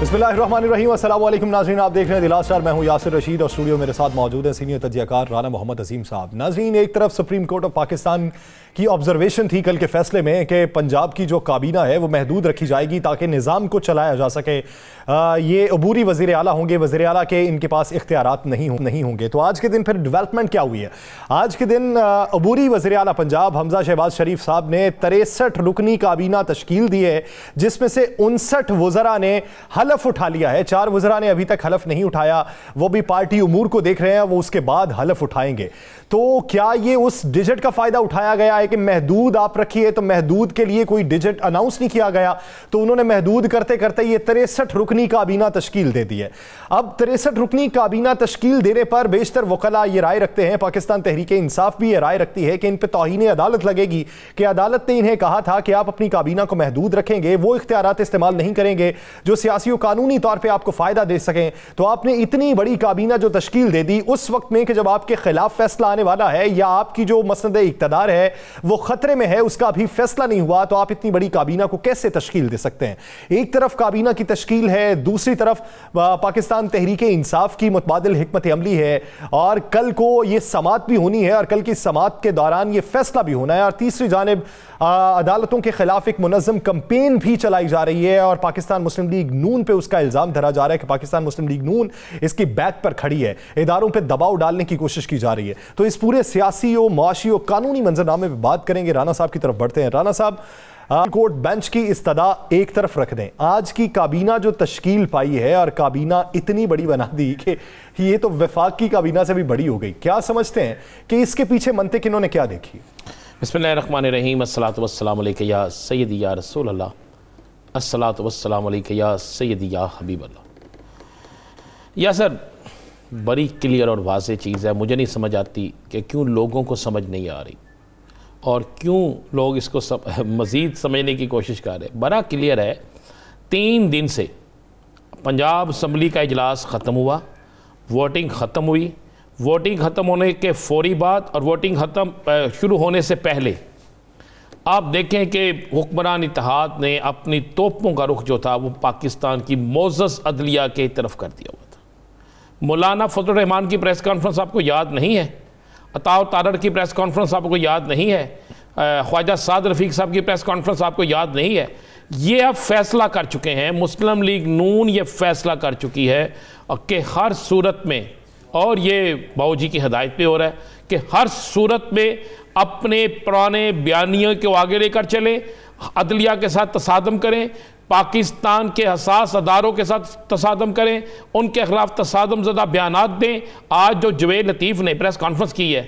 बिस्मिल्लाहिर्रहमानिर्रहीम। अस्सलाम वालेकुम नाज़रीन, आप देख रहे हैं दिलासा। मैं हूं यासिर रशीद और स्टूडियो मेरे साथ मौजूद है सीनियर तज्जियाकार राना मोहम्मद अजीम साहब। नाज़रीन, एक तरफ सुप्रीम कोर्ट ऑफ पाकिस्तान की ऑब्जर्वेशन थी कल के फैसले में कि पंजाब की जो काबीना है वो महदूद रखी जाएगी ताकि निज़ाम को चलाया जा सके। ये अबूरी वज़ीर आला होंगे, वज़ीर आला के इनके पास इख्तियारात नहीं होंगे। तो आज के दिन फिर डेवलपमेंट क्या हुई है? आज के दिन अबूरी वज़ीर आला पंजाब हमजा शहबाज शरीफ साहब ने 63 रुकनी काबीना तश्कील दी है, जिसमें से 59 वज़रा ने हलफ उठा लिया है। 4 वज़रा ने अभी तक हलफ नहीं उठाया, वो भी पार्टी उमूर को देख रहे हैं, वो उसके बाद हलफ उठाएंगे। तो क्या ये उस डिजिट का फायदा उठाया गया है कि महदूद आप रखिए, तो महदूद के लिए कोई डिजिट अनाउंस नहीं किया गया, तो उन्होंने महदूद करते करते ये 63 रुकनी काबीना तश्कील दे दी है। अब 63 रुकनी काबीना तश्कील देने पर बेशतर वकला ये राय रखते हैं, पाकिस्तान तहरीक इंसाफ भी ये राय रखती है कि इन पर तौहीन अदालत लगेगी कि अदालत ने इन्हें कहा था कि आप अपनी काबीना को महदूद रखेंगे, वो इख्तियारात इस्तेमाल नहीं करेंगे जो सियासी और कानूनी तौर पर आपको फायदा दे सकें। तो आपने इतनी बड़ी काबीना जो तश्कील दे दी उस वक्त में कि जब आपके खिलाफ फैसला आने वाला है या आपकी जो मसनद इक़्तिदार है वो खतरे में है, उसका अभी फैसला नहीं हुआ, तो आप इतनी बड़ी काबीना को कैसे तश्कील दे सकते हैं? एक तरफ काबीना की तश्कील है, दूसरी तरफ पाकिस्तान तहरीक इंसाफ की मुतबादिल हिकमत अमली है, और कल को ये समात भी होनी है और कल की समात के दौरान ये फैसला भी होना है, और तीसरी जानिब अदालतों के खिलाफ एक मुनज़्ज़म कैंपेन भी चलाई जा रही है और पाकिस्तान मुस्लिम लीग नून पे उसका इल्ज़ाम धरा जा रहा है कि पाकिस्तान मुस्लिम लीग नून इसकी बैक पर खड़ी है, इदारों पे दबाव डालने की कोशिश की जा रही है। तो इस पूरे सियासी और मुआशी और कानूनी मंजरनामे पर बात करेंगे। राना साहब की तरफ बढ़ते हैं। राना साहब, कोर्ट बेंच की इस्तदा एक तरफ रख दें, आज की काबीना जो तश्कील पाई है और काबीना इतनी बड़ी बना दी कि ये तो वफाक की काबीना से भी बड़ी हो गई, क्या समझते हैं कि इसके पीछे मंतिक इन्होंने क्या देखी? बिस्मिल्लाहिर्रहमानिर्रहीम। अस्सलातु वस्सलामु अलैका या सय्यदी या रसूल अल्लाह, अस्सलातु वस्सलामु अलैका या सय्यदी या हबीब अल्लाह। या सर, बड़ी क्लियर और वाज़ेह चीज़ है। मुझे नहीं समझ आती कि क्यों लोगों को समझ नहीं आ रही और क्यों लोग इसको मज़ीद समझने की कोशिश कर रहे हैं। बड़ा क्लियर है, 3 दिन से पंजाब असम्बली का इजलास ख़त्म हुआ, वोटिंग ख़त्म हुई, वोटिंग ख़त्म होने के फौरी बाद और वोटिंग ख़त्म शुरू होने से पहले आप देखें कि हुक्मरान इत्तेहाद ने अपनी तोपों का रुख जो था वो पाकिस्तान की मोअज़्ज़ज़ अदलिया के तरफ कर दिया हुआ था। मौलाना फजल रहमान की प्रेस कॉन्फ्रेंस आपको याद नहीं है? अताउर तारड़ की प्रेस कॉन्फ्रेंस आपको याद नहीं है? ख्वाजा साद रफ़ीक साहब की प्रेस कॉन्फ्रेंस आपको याद नहीं है? ये अब फैसला कर चुके हैं, मुस्लिम लीग नून ये फैसला कर चुकी है कि हर सूरत में, और ये बाबू जी की हदायत पे हो रहा है कि हर सूरत में अपने पुराने बयानियों को आगे लेकर चलें, अदलिया के साथ तसादम करें, पाकिस्तान के हसास अदारों के साथ तसादम करें, उनके खिलाफ तसादम ज़दा बयानात दें। आज जो जवेद लतीफ़ ने प्रेस कॉन्फ्रेंस की है,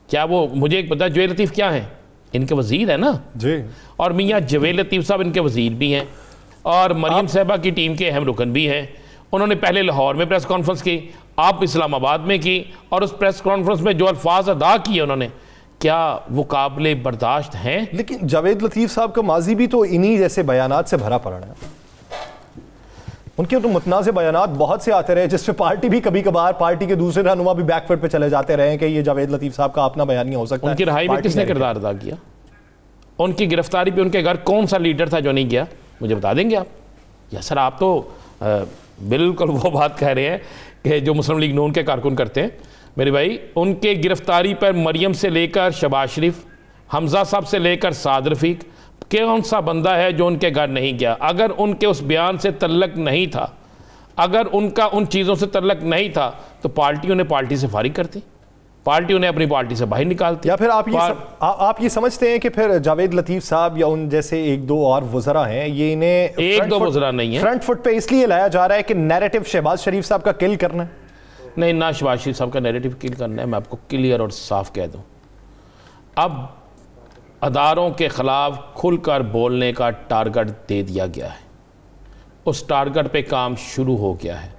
क्या वो, मुझे एक पता है जवेद लतीफ़ क्या है? इनके वज़ीर है ना जी, और मियाँ जवेद लतीफ़ साहब इनके वज़ीर भी हैं और मरीम साहबा की टीम के अहम रुकन भी हैं। उन्होंने पहले लाहौर में प्रेस कॉन्फ्रेंस की, आप इस्लामाबाद में की, और उस प्रेस कॉन्फ्रेंस में जो अल्फाज अदा किए उन्होंने, क्या वो काबिले बर्दाश्त हैं? लेकिन जावेद लतीफ़ साहब का माजी भी तो इन्हीं जैसे बयानात से भरा पड़ा है। उनके तो मुतनाज़ बयानात बहुत से आते रहे, जिसपे पार्टी भी कभी कभार, पार्टी के दूसरे रहनुमा भी बैकफुट पे चले जाते रहे कि ये जावेद लतीफ़ साहब का अपना बयान नहीं हो सकता। उनकी रिहाई में किसने किरदार अदा किया? उनकी गिरफ्तारी पे उनके घर कौन सा लीडर था जो नहीं गया? मुझे बता देंगे आप? या सर, आप तो बिल्कुल वो बात कह रहे हैं कि जो मुस्लिम लीग नून के कारकुन करते हैं। मेरे भाई, उनके गिरफ्तारी पर मरियम से लेकर शहबाज शरीफ, हमजा साहब से लेकर साद रफ़ीक, कौन सा बंदा है जो उनके घर नहीं गया? अगर उनके उस बयान से तल्लक नहीं था, अगर उनका उन चीज़ों से तल्लक नहीं था, तो पार्टी उन्हें पार्टी से फारिग करती, पार्टी उन्हें अपनी पार्टी से बाहर निकालती। या फिर आप ये समझते हैं कि फिर जावेद लतीफ़ साहब या उन जैसे 1-2 और वज़रा हैं, ये इन्हें 1-2 वज़रा नहीं है, फ्रंट फुट पे इसलिए लाया जा रहा है कि नैरेटिव शहबाज शरीफ साहब का किल करना है? नहीं, ना शहबाज शरीफ साहब का नैरेटिव किल करना है। मैं आपको क्लियर और साफ कह दूं, अब अदारों के ख़िलाफ़ खुलकर बोलने का टारगेट दे दिया गया है, उस टारगेट पे काम शुरू हो गया है।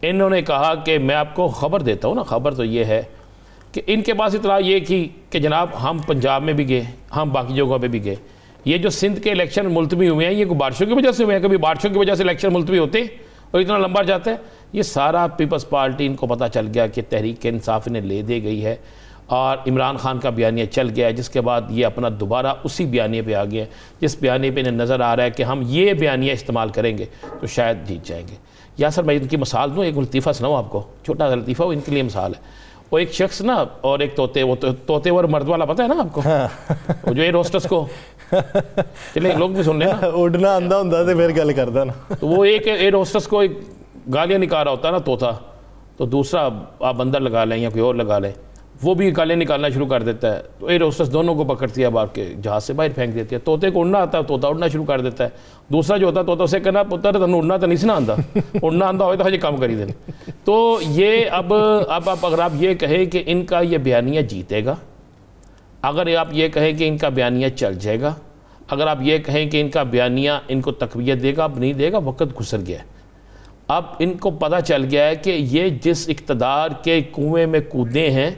इन्होंने कहा कि मैं आपको ख़बर देता हूँ ना, ख़बर तो ये है कि इनके पास इतला ये कि जनाब हम पंजाब में भी गए, हम बाकी जगहों पे भी गए, ये जो सिंध के इलेक्शन मुलतवी हुए हैं ये कोई बारिशों की वजह से हुए हैं? कभी बारिशों की वजह से इलेक्शन मुलतवी होते और इतना लंबा जाता है? ये सारा पीपल्स पार्टी इनको पता चल गया कि तहरीक इंसाफ इन्हें ले दे गई है और इमरान खान का बयानिया चल गया है, जिसके बाद ये अपना दोबारा उसी बयानिए पे आ गया है, जिस बयानिए पे इन्हें नज़र आ रहा है कि हम ये बयानिया इस्तेमाल करेंगे तो शायद जीत जाएंगे। या सर मैं इनकी मिसाल दूँ, एक लतीफ़ा सुनाऊँ आपको, छोटा सा लतीफ़ा, वो इनके लिए मिसाल है। वो एक शख्स ना और एक तोते, वो तोते और मर्द वाला पता है ना आपको, वो जो ये रोस्टर्स को चले लोग भी सुन लेना, उड़ना आंदा होता तो फिर गल करदा ना। तो वो एक एयर होस्टेस को एक गालियाँ निकाल रहा होता है ना तोता, तो दूसरा आप बंदर लगा लें या कोई और लगा लें, वो भी गालियाँ निकालना शुरू कर देता है, तो एयर होस्टेस दोनों को पकड़ती है, बाहर के जहाज़ से बाहर फेंक देती है। तोते को उड़ना आता है, तोता उड़ना शुरू कर देता है। दूसरा जो होता है तोता उसे कहना पुत्र तुम उड़ना तो नहीं सुना आंदा, उड़ना आंदा हो तो हजे काम करी देने। तो ये अब अगर आप ये कहें कि इनका ये बयानिया जीतेगा, अगर आप ये कहें कि इनका बयानिया चल जाएगा, अगर आप ये कहें कि इनका बयानिया इनको तकवीत देगा, अब नहीं देगा, वक्त गुजर गया है। अब इनको पता चल गया है कि ये जिस इक़्तिदार के कुएं में कूदे हैं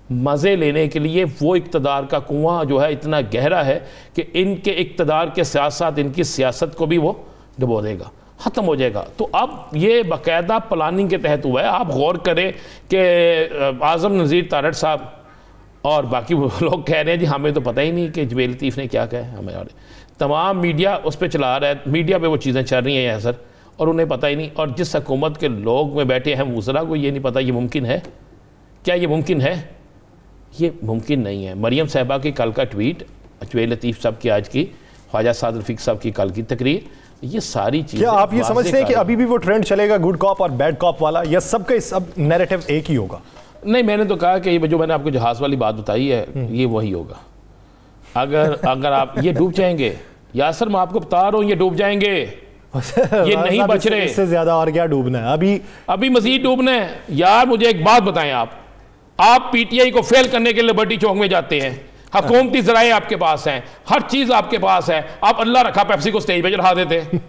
मज़े लेने के लिए, वो इक़्तिदार का कुआं जो है इतना गहरा है कि इनके इक़्तिदार के साथ साथ इनकी सियासत को भी वो डुबो देगा, ख़त्म हो जाएगा। तो अब ये बाकायदा प्लानिंग के तहत हुआ है। आप गौर करें कि आज़म नज़ीर तारड़ साहब और बाकी लोग कह रहे हैं जी हमें तो पता ही नहीं कि जवेल लतीफ़ ने क्या कहा है, हमें तमाम मीडिया उस पर चला रहा है, मीडिया पे वो चीज़ें चल रही हैं सर, और उन्हें पता ही नहीं। और जिस हुकूमत के लोग में बैठे हैं वज़रा को ये नहीं पता ये मुमकिन है, क्या ये मुमकिन है? ये मुमकिन नहीं है। मरियम साहिबा की कल का ट्वीट, जवेल लतीफ़ साहब की आज की, ख्वाजा साद रफ़ीक साहब की कल की तकरीर, ये सारी चीज़ें, क्या आप ये समझते हैं कि अभी भी वो ट्रेंड चलेगा गुड कॉप और बैड कॉप वाला, या सबका सब नैरेटिव एक ही होगा? नहीं, मैंने तो कहा कि ये जो मैंने आपको जहाज़ वाली बात बताई है ये वही होगा। अगर आप ये डूब जाएंगे, यासर मैं आपको बता रहा हूँ ये डूब जाएंगे, ये नहीं बच रहे। इससे ज्यादा और क्या डूबना है? अभी मजीद डूबना है। यार मुझे एक बात बताएं, आप पीटीआई को फेल करने के लिए लिबर्टी चौक में जाते हैं, हुकूमती ज़राए आपके पास हैं, हर चीज़ आपके पास है, आप अल्लाह रखा पेप्सी को स्टेज पे चढ़ा देते हैं।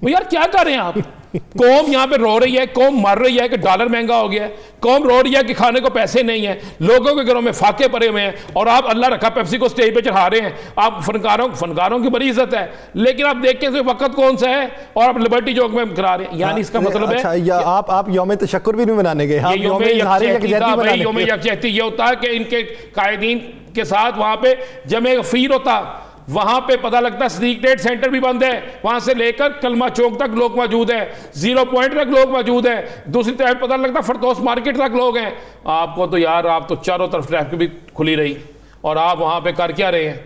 यार क्या कर रहे हैं आप? कौम यहाँ पे रो रही है, कौम मर रही है कि डॉलर महंगा हो गया है, कौम रो रही है कि खाने को पैसे नहीं है, लोगों के घरों में फाके पड़े हुए हैं, और आप अल्लाह रखा पेप्सी को स्टेज पे चढ़ा रहे हैं। आप फनकारों की बड़ी इज्जत है, लेकिन आप देख के वक्त कौन सा है और आप लिबर्टी चौक में करा रहे हैं। यानी इसका मतलब है आप यौम तशक्कुर भी नहीं मनाने गए, यौम यकजहती ये होता है कि इनके कायदीन के साथ वहां पे जमे गफीर होता, वहां पे पता लगता है सदीक ट्रेड सेंटर भी बंद है, वहां से लेकर कलमा चौक तक लोग मौजूद हैं, 0 पॉइंट तक लोग मौजूद हैं, दूसरी तरफ पता लगता है फरदौस मार्केट तक लोग हैं। आपको तो यार आप तो चारों तरफ ट्रैफिक भी खुली रही, और आप वहां पे कर क्या रहे हैं?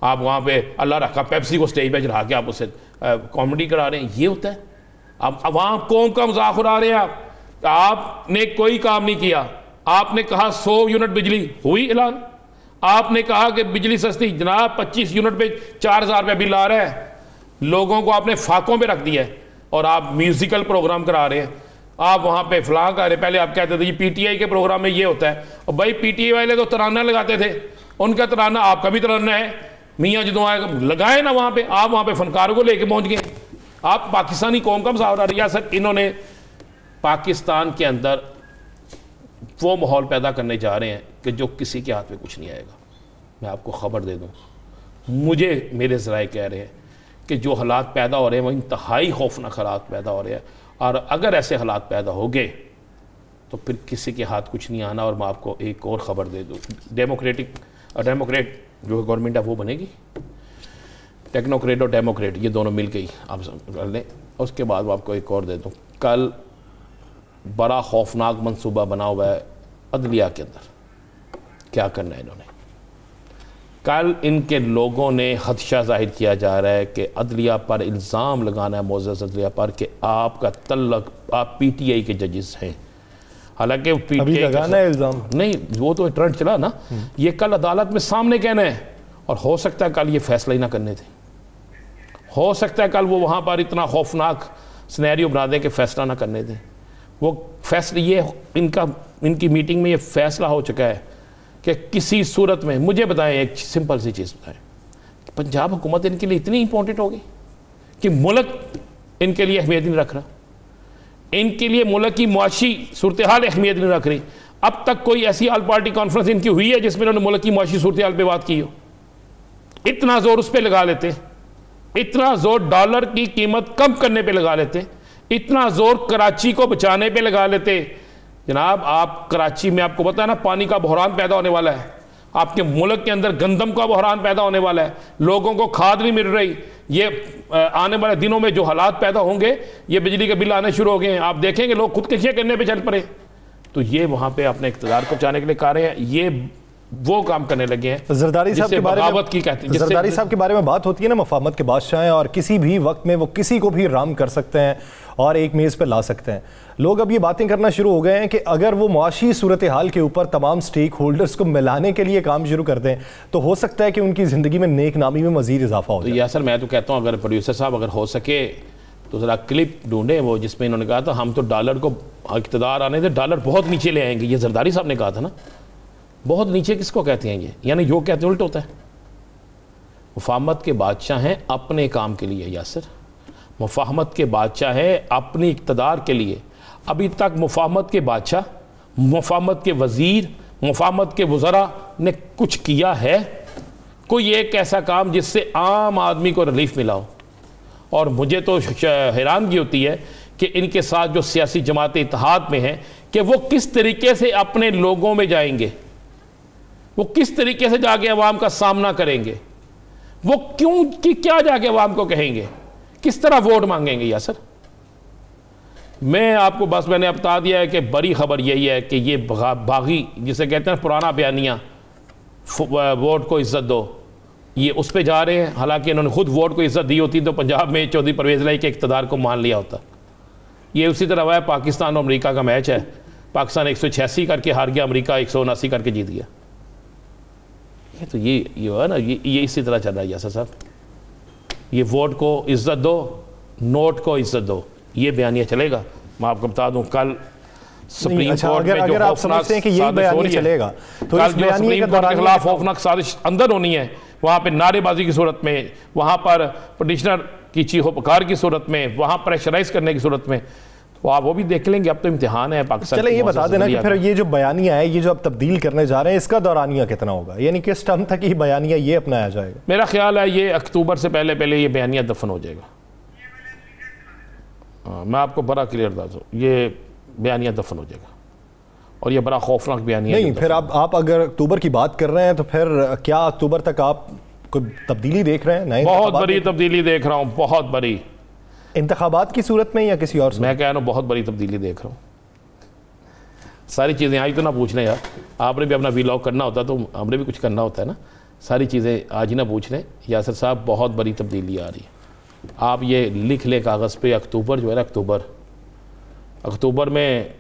आप वहां पे अल्लाह रखा पेप्सी को स्टेज पे चढ़ा के आप उससे कॉमेडी करा रहे हैं। ये होता है। अब वहां कौम का मजाक उड़ा रहे हैं आपने कोई काम नहीं किया। आपने कहा 100 यूनिट बिजली हुई ऐलान, आपने कहा कि बिजली सस्ती, जनाब 25 यूनिट पे 4000 रुपये बिल आ रहा है, लोगों को आपने फाकों पे रख दिया है, और आप म्यूजिकल प्रोग्राम करा रहे हैं। आप वहाँ पे फलां कर रहे, पहले आप कहते थे ये पीटीआई के प्रोग्राम में ये होता है, और भाई पीटीआई वाले तो तराना लगाते थे, उनका तराना आपका भी तराना है, मियाँ जो आए लगाए ना वहाँ पे, आप वहाँ पे फनकारों को लेके पहुँच गए। आप पाकिस्तानी कौम का मजाक उड़ा रही है। सर इन्होंने पाकिस्तान के अंदर वो माहौल पैदा करने जा रहे हैं कि जो किसी के हाथ में कुछ नहीं आएगा। मैं आपको ख़बर दे दूं, मुझे मेरे ज़राए कह रहे हैं कि जो हालात पैदा हो रहे हैं वो इंतहाई खौफनाक हालात पैदा हो रहे हैं, और अगर ऐसे हालात पैदा हो गए तो फिर किसी के हाथ कुछ नहीं आना। और मैं आपको एक और ख़बर दे दूँ, डेमोक्रेट जो गवर्नमेंट है वो बनेगी, टेक्नोक्रेट और डेमोक्रेट ये दोनों मिल गई आप कर लें। उसके बाद मैं आपको एक और दे दूँ, कल बड़ा खौफनाक मंसूबा बना हुआ है अदलिया के अंदर। क्या करना है इन्होंने? कल इनके लोगों ने खदशा जाहिर किया जा रहा है कि अदलिया पर इल्ज़ाम लगाना है, मोअज़्ज़ज़ अदलिया पर, कि आपका तल्लक आप पीटीआई के जजेस हैं। हालांकि पीटीआई लगाना है इल्ज़ाम नहीं, वो तो ट्रेंड चला ना, ये कल अदालत में सामने कहना है, और हो सकता है कल ये फैसला ही ना करने थे, हो सकता है कल वो वहाँ पर इतना खौफनाक सिनेरियो बना दें कि फैसला ना करने दें। वो फैसला ये इनकी मीटिंग में ये फैसला हो चुका है कि किसी सूरत में, मुझे बताएं एक सिंपल सी चीज़ बताएं, कि पंजाब हुकूमत इनके लिए इतनी इंपॉर्टेंट होगी कि मुल्क इनके लिए अहमियत नहीं रख रहा, इनके लिए मुल्क की मुआशी सूरत हाल अहमियत नहीं रख रही। अब तक कोई ऐसी आल पार्टी कॉन्फ्रेंस इनकी हुई है जिसमें उन्होंने मुल्क की मुआशी सूरत हाल पर बात की हो? इतना जोर उस पर लगा लेते, इतना जोर डॉलर की कीमत कम करने पर लगा लेते, इतना जोर कराची को बचाने पे लगा लेते, जनाब आप कराची में, आपको पता है ना, पानी का बहरान पैदा होने वाला है, आपके मुल्क के अंदर गंदम का बहरान पैदा होने वाला है, लोगों को खाद नहीं मिल रही, ये आने वाले दिनों में जो हालात पैदा होंगे, ये बिजली के बिल आने शुरू हो गए हैं, आप देखेंगे लोग खुदकुशियाँ करने पे चल पड़े। तो ये वहाँ पे अपने इक़्तिदार को बचाने के लिए कर रहे हैं, ये वो काम करने लगे हैं। जरदारी साहब के बारे में की कहते हैं, जरदारी साहब के बारे में बात होती है ना, मुफाहमत के बादशाह हैं और किसी भी वक्त में वो किसी को भी राम कर सकते हैं और एक मेज़ पर ला सकते हैं। लोग अब ये बातें करना शुरू हो गए हैं कि अगर वो मुआशी सूरत हाल के ऊपर तमाम स्टेक होल्डर्स को मिलाने के लिए काम शुरू कर दें तो हो सकता है कि उनकी ज़िंदगी में नेक नामी में मज़ीद इजाफा हो जाए। सर मैं तो कहता हूँ अगर प्रोड्यूसर साहब अगर हो सके तो ज़रा क्लिप ढूंढें वो जिसमें इन्होंने कहा था हम तो डॉलर को इक़्तिदार आने से डॉलर बहुत नीचे ले आएंगे। ये जरदारी साहब ने कहा था ना, बहुत नीचे किसको कहते हैं ये, यानी जो कहते हैं उल्ट होता है। मुफाहमत के बादशाह हैं अपने काम के लिए यासर, मुफाहमत के बादशाह है अपनी इक़्तिदार के लिए। अभी तक मुफाहमत के बादशाह, मुफाहमत के वज़ीर, मुफाहमत के वज़रा ने कुछ किया है कोई एक ऐसा काम जिससे आम आदमी को रिलीफ मिला हो? और मुझे तो हैरानगी होती है कि इनके साथ जो सियासी जमात इत्तेहाद में हैं कि वो किस तरीके से अपने लोगों में जाएंगे, वो किस तरीके से जाके अवाम का सामना करेंगे, वो क्यों कि क्या जाके अवाम को कहेंगे, किस तरह वोट मांगेंगे। या सर मैं आपको बस मैंने अब बता दिया है कि बड़ी खबर यही है कि ये बागी जिसे कहते हैं पुराना बयानिया वोट को इज्जत दो, ये उस पर जा रहे हैं। हालांकि इन्होंने खुद वोट को इज्जत दी होती तो पंजाब में चौधरी परवेज़ इलाही के इक़्तिदार को मान लिया होता। ये उसी तरह हुआ है, पाकिस्तान और अमेरिका का मैच है, पाकिस्तान 186 करके हार गया, अमेरिका 179 करके जीत गया। ये तो ये है ना, ये इसी तरह चल रहा है यासर साहब। ये वोट को इज्जत दो, नोट को इज्जत दो, ये बयानिया चलेगा। मैं आपको बता दूं कल सुप्रीम कोर्ट में अगर आप समझते हैं कि ये बयानिया चलेगा तो कल जो सुप्रीम कोर्ट के खिलाफ खौफनाक साजिश अंदर होनी है, वहाँ पे नारेबाजी की सूरत में, वहाँ पर पटिशनर की चीखो पुकार की सूरत में, वहाँ प्रेशराइज करने की सूरत में, तो आप वो भी देख लेंगे। अब तो इम्तिहान है पाकिस्तान। चले ये बता देना कि फिर ये जो बयानिया है, ये जो अब तब्दील करने जा रहे हैं, इसका दौरानिया कितना होगा, यानी किस टर्म तक ये बयानिया ये अपनाया जाएगा? मेरा ख्याल है ये अक्टूबर से पहले पहले ये बयानिया दफन हो जाएगा। मैं आपको बड़ा क्लियर बता दूँ, ये बयानिया दफन हो जाएगा और ये बड़ा खौफनाक बयानिया नहीं। फिर आप अगर अक्टूबर की बात कर रहे हैं तो फिर क्या अक्टूबर तक आप कोई तब्दीली देख रहे हैं? बहुत बड़ी तब्दीली देख रहा हूँ, बहुत बड़ी। इंतखाबात की सूरत में या किसी और? मैं कह रहा हूँ बहुत बड़ी तब्दीली देख रहा हूँ। सारी चीज़ें आज तो ना पूछ लें यार, आपने भी अपना वीलॉग करना होता तो हमने भी कुछ करना होता है ना। सारी चीज़ें आज ही ना पूछ लें। यासर साहब बहुत बड़ी तब्दीली आ रही है, आप ये लिख लें कागज़ पे। अक्टूबर जो है ना, अक्टूबर में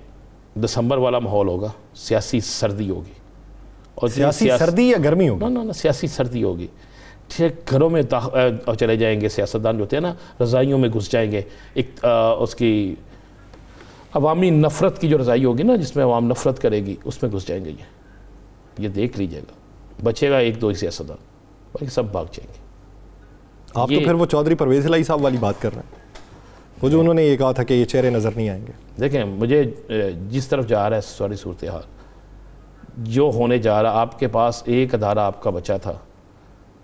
दिसंबर वाला माहौल होगा, सियासी सर्दी होगी। और सियासी सर्दी या गर्मी होगी? ना सियासी सर्दी होगी। ठीक, घरों में चले जाएंगे सियासतदान जो होते हैं ना, रज़ाइयों में घुस जाएंगे। एक उसकी अवामी नफ़रत की जो रज़ाई होगी ना, जिसमें अवाम नफ़रत करेगी, उसमें घुस जाएंगे। ये देख लीजिएगा, बचेगा एक दो ही सियासतदान, बाकी सब भाग जाएंगे। आप तो फिर वो चौधरी परवेज़ इलाही साहब वाली बात कर रहे हैं, वो जो उन्होंने ये कहा था कि ये चेहरे नज़र नहीं आएंगे। देखें, मुझे जिस तरफ जा रहा है सारी सूरत हाल जो होने जा रहा, आपके पास एक अदारा आपका बचा था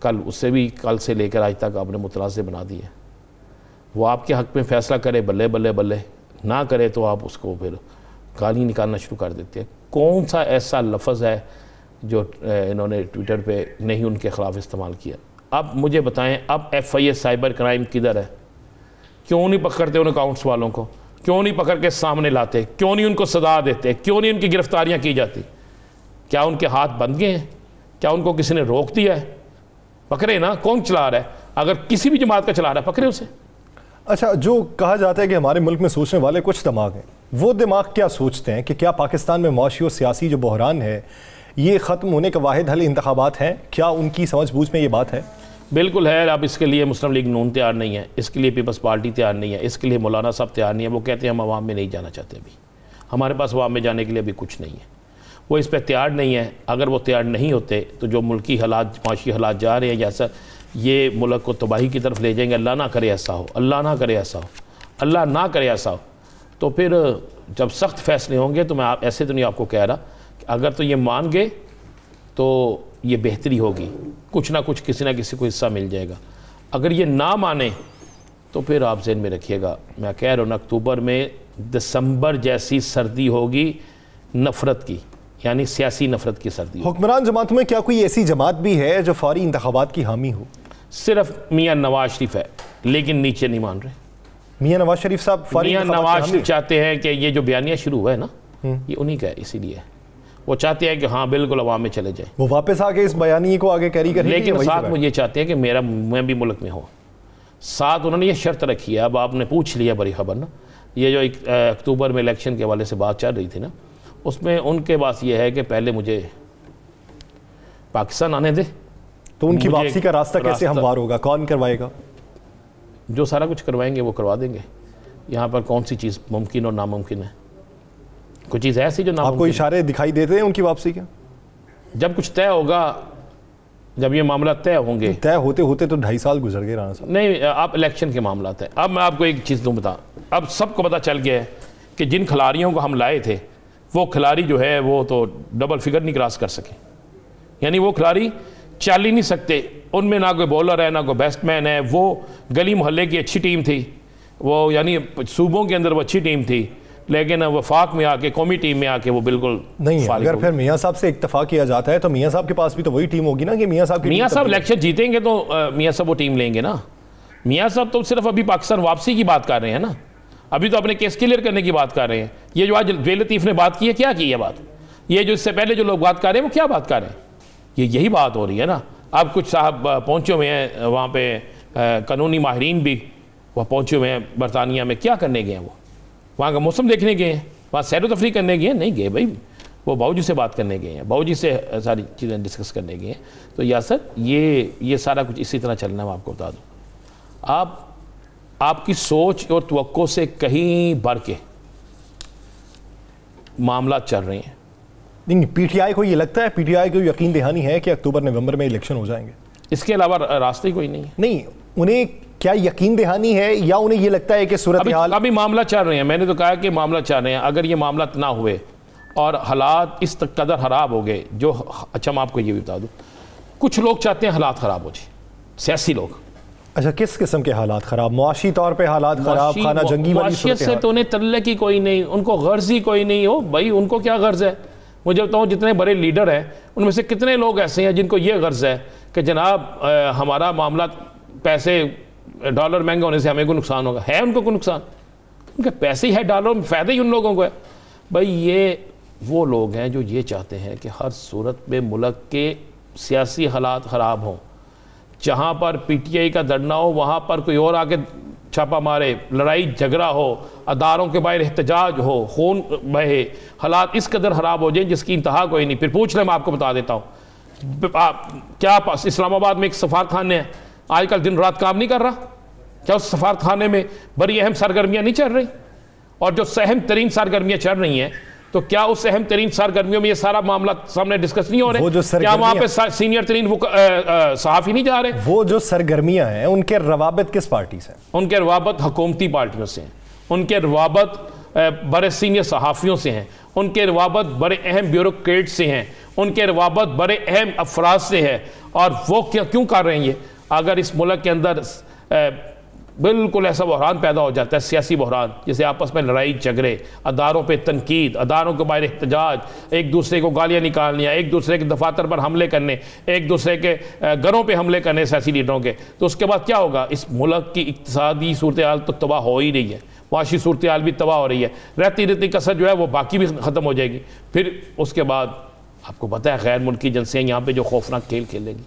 कल, उससे भी कल से लेकर आज तक आपने मुतनाज़ बना दिए। वो आपके हक़ में फ़ैसला करे बल्ले बल्ले बल्ले, ना करे तो आप उसको फिर गाली निकालना शुरू कर देते हैं। कौन सा ऐसा लफ्ज़ है जो इन्होंने ट्विटर पे नहीं उनके ख़िलाफ़ इस्तेमाल किया? अब मुझे बताएं, अब FIA साइबर क्राइम किधर है? क्यों नहीं पकड़ते उन अकाउंट्स वालों को? क्यों नहीं पकड़ के सामने लाते? क्यों नहीं उनको सजा देते? क्यों नहीं उनकी गिरफ्तारियां की जाती? क्या उनके हाथ बंद गए हैं? क्या उनको किसी ने रोक दिया है? पकड़े ना, कौन चला रहा है? अगर किसी भी जमात का चला रहा है, पकड़े उसे। अच्छा, जो कहा जाता है कि हमारे मुल्क में सोचने वाले कुछ दिमाग हैं, वो दिमाग क्या सोचते हैं कि क्या पाकिस्तान में मुआशी और सियासी जो बहरान है ये ख़त्म होने का वाहिद हल इंतखाबात हैं? क्या उनकी समझ बूझ में ये बात है? बिल्कुल है। अब इसके लिए मुस्लिम लीग नून तैयार नहीं है, इसके लिए पीपल्स पार्टी तैयार नहीं है, इसके लिए मौलाना साहब तैयार नहीं है। वो कहते हैं हम अवाम में नहीं जाना चाहते, अभी हमारे पास अवाम में जाने के लिए अभी कुछ नहीं है। वो इस पर तैयार नहीं है। अगर वो तैयार नहीं होते तो जो मुल्की हालात, माशी हालात जा रहे हैं, जैसा ये मुल्क को तबाही की तरफ ले जाएंगे। अल्लाह ना करे ऐसा हो, अल्लाह ना करे ऐसा हो, अल्लाह ना करे ऐसा हो। तो फिर जब सख्त फैसले होंगे तो मैं ऐसे तो नहीं आपको कह रहा कि अगर तो ये मान गए तो ये बेहतरी होगी, कुछ ना कुछ किसी ना किसी को हिस्सा मिल जाएगा। अगर ये ना माने तो फिर आप ज़हन में रखिएगा, मैं कह रहा हूँ ना, अक्टूबर में दिसंबर जैसी सर्दी होगी नफ़रत की, यानी सियासी नफ़रत की सर्दी। हुक्मरान जमातों में क्या कोई ऐसी जमात भी है जो फौरी इंतखाबात की हामी हो? सिर्फ मियाँ नवाज शरीफ है, लेकिन नीचे नहीं मान रहे। मियाँ नवाज शरीफ साहब मियाँ नवाज शरीफ चाहते हैं कि ये जो बयानिया शुरू हुआ है ना, ये उन्हीं का है, इसीलिए वो चाहते हैं कि हाँ बिल्कुल अवाम में चले जाए, वो वापस आके इस बयानी को आगे कैरी करें। लेकिन साथ वो ये चाहते हैं कि मैं भी मुल्क में हो। साथ उन्होंने ये शर्त रखी है, अब आपने पूछ लिया बड़ी खबर ना, ये जो अक्टूबर में इलेक्शन के हवाले से बात चल रही थी ना, उसमें उनके पास ये है कि पहले मुझे पाकिस्तान आने दे। तो उनकी वापसी का रास्ता कैसे हमवार होगा? कौन करवाएगा? जो सारा कुछ करवाएंगे वो करवा देंगे। यहाँ पर कौन सी चीज़ मुमकिन और नामुमकिन है? कुछ चीज़ ऐसी जो आपको इशारे दिखाई देते हैं उनकी वापसी के? जब कुछ तय होगा, जब ये मामला तय होंगे। तय होते होते तो 2.5 साल गुजर गए राणा साहब। नहीं, आप इलेक्शन के मामला है। अब मैं आपको एक चीज़ दूँ बता, अब सबको पता चल गया है कि जिन खिलाड़ियों को हम लाए थे वो खिलाड़ी जो है वो तो डबल फिगर नहीं क्रॉस कर सके, यानी वो खिलाड़ी चल ही नहीं सकते। उनमें ना कोई बॉलर है ना कोई बैट्समैन है। वो गली मोहल्ले की अच्छी टीम थी, वो यानी सूबों के अंदर वो अच्छी टीम थी, लेकिन वफाक में आके कौमी टीम में आके वो बिल्कुल नहीं। अगर फिर मियाँ साहब से इत्तेफाक किया जाता है तो मियाँ साहब के पास भी तो वही टीम होगी ना कि मियाँ साहब इलेक्शन जीतेंगे तो मियाँ साहब वो टीम लेंगे ना। मियाँ साहब तो सिर्फ अभी पाकिस्तान वापसी की बात कर रहे हैं ना, अभी तो अपने केस क्लियर करने की बात कर रहे हैं। ये जो आज जे लतीफ़ ने बात की है, क्या की है बात? ये जो इससे पहले जो लोग बात कर रहे हैं वो क्या बात कर रहे हैं? यही बात हो रही है ना। अब कुछ साहब पहुँचे हुए हैं वहाँ पे, कानूनी माहिरीन भी वह पहुँचे हुए हैं बरतानिया में। क्या करने गए हैं वो? वहाँ का मौसम देखने गए हैं? वहाँ सैर तफरी करने गए हैं? नहीं गए भाई, वो बाबूजी से बात करने गए हैं, बाबूजी से सारी चीज़ें डिस्कस करने गए हैं। तो यासर ये सारा कुछ इसी तरह चलना है। मैं आपको बता दूँ, आपकी सोच और तवक्को से कहीं बढ़ के मामला चल रहे हैं। नहीं, पीटीआई को ये लगता है, पीटीआई को यकीन दहानी है कि अक्टूबर नवंबर में इलेक्शन हो जाएंगे? इसके अलावा रास्ते ही कोई नहीं है। नहीं, उन्हें क्या यकीन दहानी है या उन्हें ये लगता है कि सूरत हाल अभी मामला चल रहे हैं? मैंने तो कहा कि मामला चल रहे हैं। अगर ये मामला ना हुए और हालात इस कदर ख़राब हो गए जो, अच्छा मैं आपको ये भी बता दूँ, कुछ लोग चाहते हैं हालात ख़राब हो जाए, सियासी लोग। अच्छा, किस किस्म के हालात ख़राब? मुआशी तौर पे हालात ख़राब, खाना जंगी वाली सूरत से तो उन्हें तल्ले की कोई नहीं, उनको गर्ज ही कोई नहीं हो भाई। उनको क्या गर्ज है? मुझे बताऊँ, जितने बड़े लीडर हैं उनमें से कितने लोग ऐसे हैं जिनको ये गर्ज है कि जनाब हमारा मामला, पैसे डॉलर महंगा होने से हमें को नुकसान होगा? है उनको कोई नुकसान? उनके पैसे ही है, डॉलर में फ़ायदा ही उन लोगों को है भाई। ये वो लोग हैं जो ये चाहते हैं कि हर सूरत में मुल्क के सियासी हालात ख़राब हों। जहाँ पर पीटीआई का धरना हो वहाँ पर कोई और आके छापा मारे, लड़ाई झगड़ा हो, अदारों के बाहर एहतजाज हो, खून बहे, हालात इस कदर ख़राब हो जाए जिसकी इंतहा कोई नहीं। फिर पूछ लें, मैं आपको बता देता हूँ, क्या इस्लामाबाद में एक सफारत खाने है, आजकल दिन रात काम नहीं कर रहा? क्या उस सफारत खाने में बड़ी अहम सरगर्मियाँ नहीं चल रही? और जो अहम तरीन सरगर्मियाँ चल रही हैं, तो क्या उस अहम तरीन सरगर्मियों में ये सारा मामला सामने डिस्कस नहीं हो रहे? क्या वहाँ पे सीनियर तरीन वो सहाफ़ी नहीं जा रहे? वो जो सरगर्मियाँ हैं उनके रवाबत किस पार्टी से? उनके रवाबत हुकूमती पार्टियों से हैं, उनके रवाबत बड़े सीनियर सहाफ़ियों से हैं, उनके रवाबत बड़े अहम ब्यूरोक्रेट से हैं, उनके रवाबत बड़े अहम अफराद से है। और वो क्यों कर रहे हैं ये? अगर इस मुल्क के अंदर बिल्कुल ऐसा बहरान पैदा हो जाता है, सियासी बहरान, जैसे आपस में लड़ाई झगड़े, अदारों पे तनकीद, अदारों के बाहर एहतजाज, एक दूसरे को गालियाँ निकालनियाँ, एक दूसरे के दफातर पर हमले करने, एक दूसरे के घरों पे हमले करने सियासी लीडरों के, तो उसके बाद क्या होगा? इस मुल्क की इक़्तिसादी सूरत हाल तो तबाह हो ही रही है, माशी सूरत हाल भी तबाह हो रही है, रहती कसर जो है वो बाकी भी ख़त्म हो जाएगी। फिर उसके बाद आपको पता है गैर मुल्की एजेंसियाँ यहाँ पर जो खौफनाक खेल खेलेगी।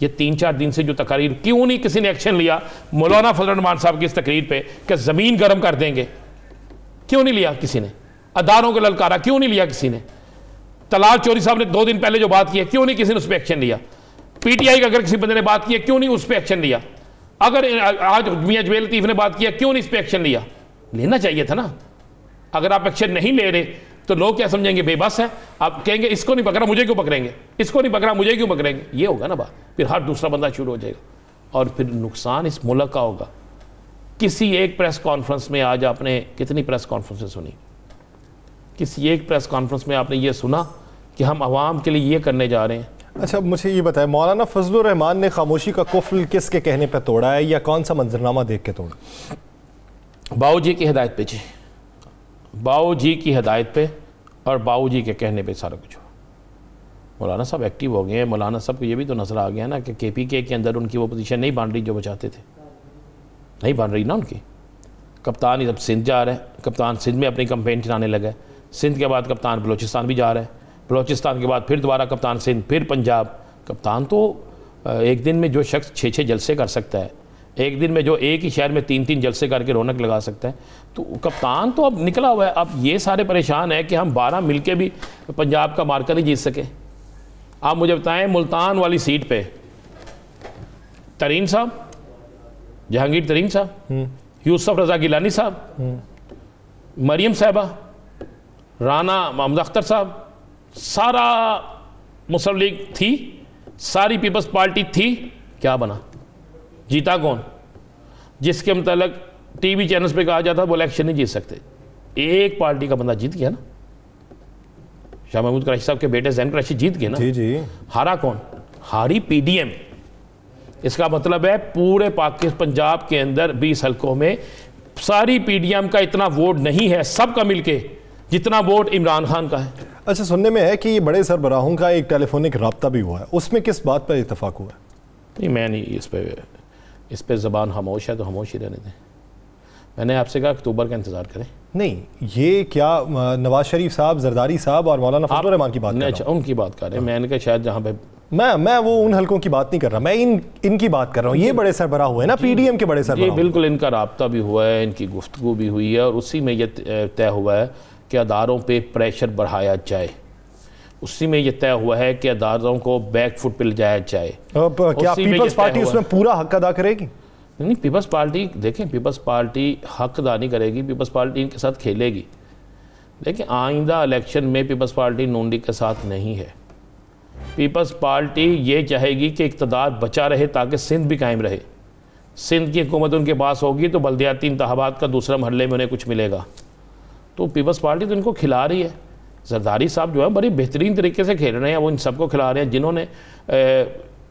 ये 3-4 दिन से जो तकरीर, क्यों नहीं किसी ने एक्शन लिया मौलाना फजल रहमान साहब की इस तकरीर पे कि ज़मीन गर्म कर देंगे? क्यों नहीं लिया किसी ने? अदारों को ललकारा क्यों नहीं लिया किसी ने? तलाल चौधरी साहब ने 2 दिन पहले जो बात की है, क्यों नहीं किसी ने उस पर एक्शन लिया? पीटीआई का अगर किसी बंदे ने बात की है, क्यों नहीं उस पर एक्शन लिया? अगर आज मियाँ जे लतीफ़ ने बात किया, क्यों नहीं इस पर एक्शन लिया? लेना चाहिए था ना। अगर आप एक्शन नहीं ले रहे तो लोग क्या समझेंगे? बेबस है। आप कहेंगे इसको नहीं पकड़ा मुझे क्यों पकड़ेंगे, इसको नहीं पकड़ा मुझे क्यों पकड़ेंगे? ये होगा ना बात। फिर हर दूसरा बंदा शुरू हो जाएगा और फिर नुकसान इस मुल्क का होगा। किसी एक प्रेस कॉन्फ्रेंस में, आज आपने कितनी प्रेस कॉन्फ्रेंसें सुनी? किसी एक प्रेस कॉन्फ्रेंस में आपने ये सुना कि हम आवाम के लिए ये करने जा रहे हैं? अच्छा, मुझे ये बताएं, मौलाना फजलुर रहमान ने खामोशी का कुफ्ल किसके कहने पर तोड़ा है या कौन सा मंजरनामा देख के तोड़ा? बाऊ जी की हिदायत पे जी, बाऊ जी की हिदायत पे और बाबूजी के कहने पे सारा कुछ हुआ। मौलाना साहब एक्टिव हो गए हैं। मौलाना साहब को ये भी तो नजर आ गया ना कि KPK के अंदर उनकी वो पोजीशन नहीं बन रही जो वो चाहते थे, नहीं बन रही ना उनकी। कप्तान जब सिंध जा रहा है, कप्तान सिंध में अपनी कंपेन चलाने लगा है। सिंध के बाद कप्तान बलूचिस्तान भी जा रहा है, बलूचिस्तान के बाद फिर दोबारा कप्तान सिंध, फिर पंजाब। कप्तान तो एक दिन में जो शख्स 6-6 जलसे कर सकता है, एक दिन में जो एक ही शहर में 3-3 जलसे करके रौनक लगा सकता है, तो कप्तान तो अब निकला हुआ है। अब ये सारे परेशान है कि हम 12 मिलके भी पंजाब का मार्का नहीं जीत सके। आप मुझे बताएं, मुल्तान वाली सीट पे तरीन साहब, जहांगीर तरीन साहब, यूसुफ रजा गिलानी साहब, मरियम साहबा, राना मोहम्मद अख्तर साहब, सारा मुस्लिम लीग थी, सारी पीपल्स पार्टी थी, क्या बना? जीता कौन? जिसके मतलब टीवी चैनल्स पे कहा जाता वो इलेक्शन नहीं जीत सकते। एक पार्टी का बंदा जीत गया ना, शाह महमूद कुरैशी साहब के बेटे जैन कुरैशी जीत गए ना। जी जी। हारा कौन? हारी PDM। इसका मतलब है पूरे पाकिस्तान पंजाब के अंदर 20 हलकों में सारी PDM का इतना वोट नहीं है सबका मिलके जितना वोट इमरान खान का है। अच्छा, सुनने में है कि ये बड़े सरबराहों का एक टेलीफोनिक रब्ता भी हुआ है, उसमें किस बात पर इत्तेफाक हुआ है? नहीं, मैं नहीं इस पे ज़बान खामोश है तो खामोश ही रहने दें। मैंने आपसे कहा अक्टूबर का इंतज़ार करें। नहीं, ये क्या नवाज शरीफ साहब, जरदारी साहब और मौलाना फजलुर रहमान की बात कर रहा हूं? अच्छा, उनकी बात कर रहे हैं। मैंने कहा शायद जहाँ पे मैं वो उन हलकों की बात नहीं कर रहा, मैं इनकी बात कर रहा हूँ। ये बड़े सरबराह हुए ना, PDM के बड़े सरबराह। बिल्कुल, इनका राब्ता भी हुआ है, इनकी गुफ्तगू भी हुई है और उसी में यह तय हुआ है कि अदारों पे प्रेशर बढ़ाया जाए। उसी में यह तय हुआ है कि अदारों को बैक फुट पे ले जाया जाए। क्या पीपल्स पार्टी उसमें पूरा हक अदा करेगी? नहीं, पीपल्स पार्टी, देखें, पीपल्स पार्टी हक अदा नहीं करेगी, पीपल्स पार्टी इनके साथ खेलेगी। देखिए, आइंदा इलेक्शन में पीपल्स पार्टी नून लीग के साथ नहीं है। पीपल्स पार्टी ये चाहेगी कि इक़्तिदार बचा रहे ताकि सिंध भी कायम रहे। सिंध की हुकूमत उनके पास होगी तो बल्दियाती इंतखाबात का दूसरा मरहले में उन्हें कुछ मिलेगा। तो पीपल्स पार्टी तो इनको खिला रही है। जरदारी साहब जो है बड़ी बेहतरीन तरीके से खेल रहे हैं, वो इन सबको खिला रहे हैं जिन्होंने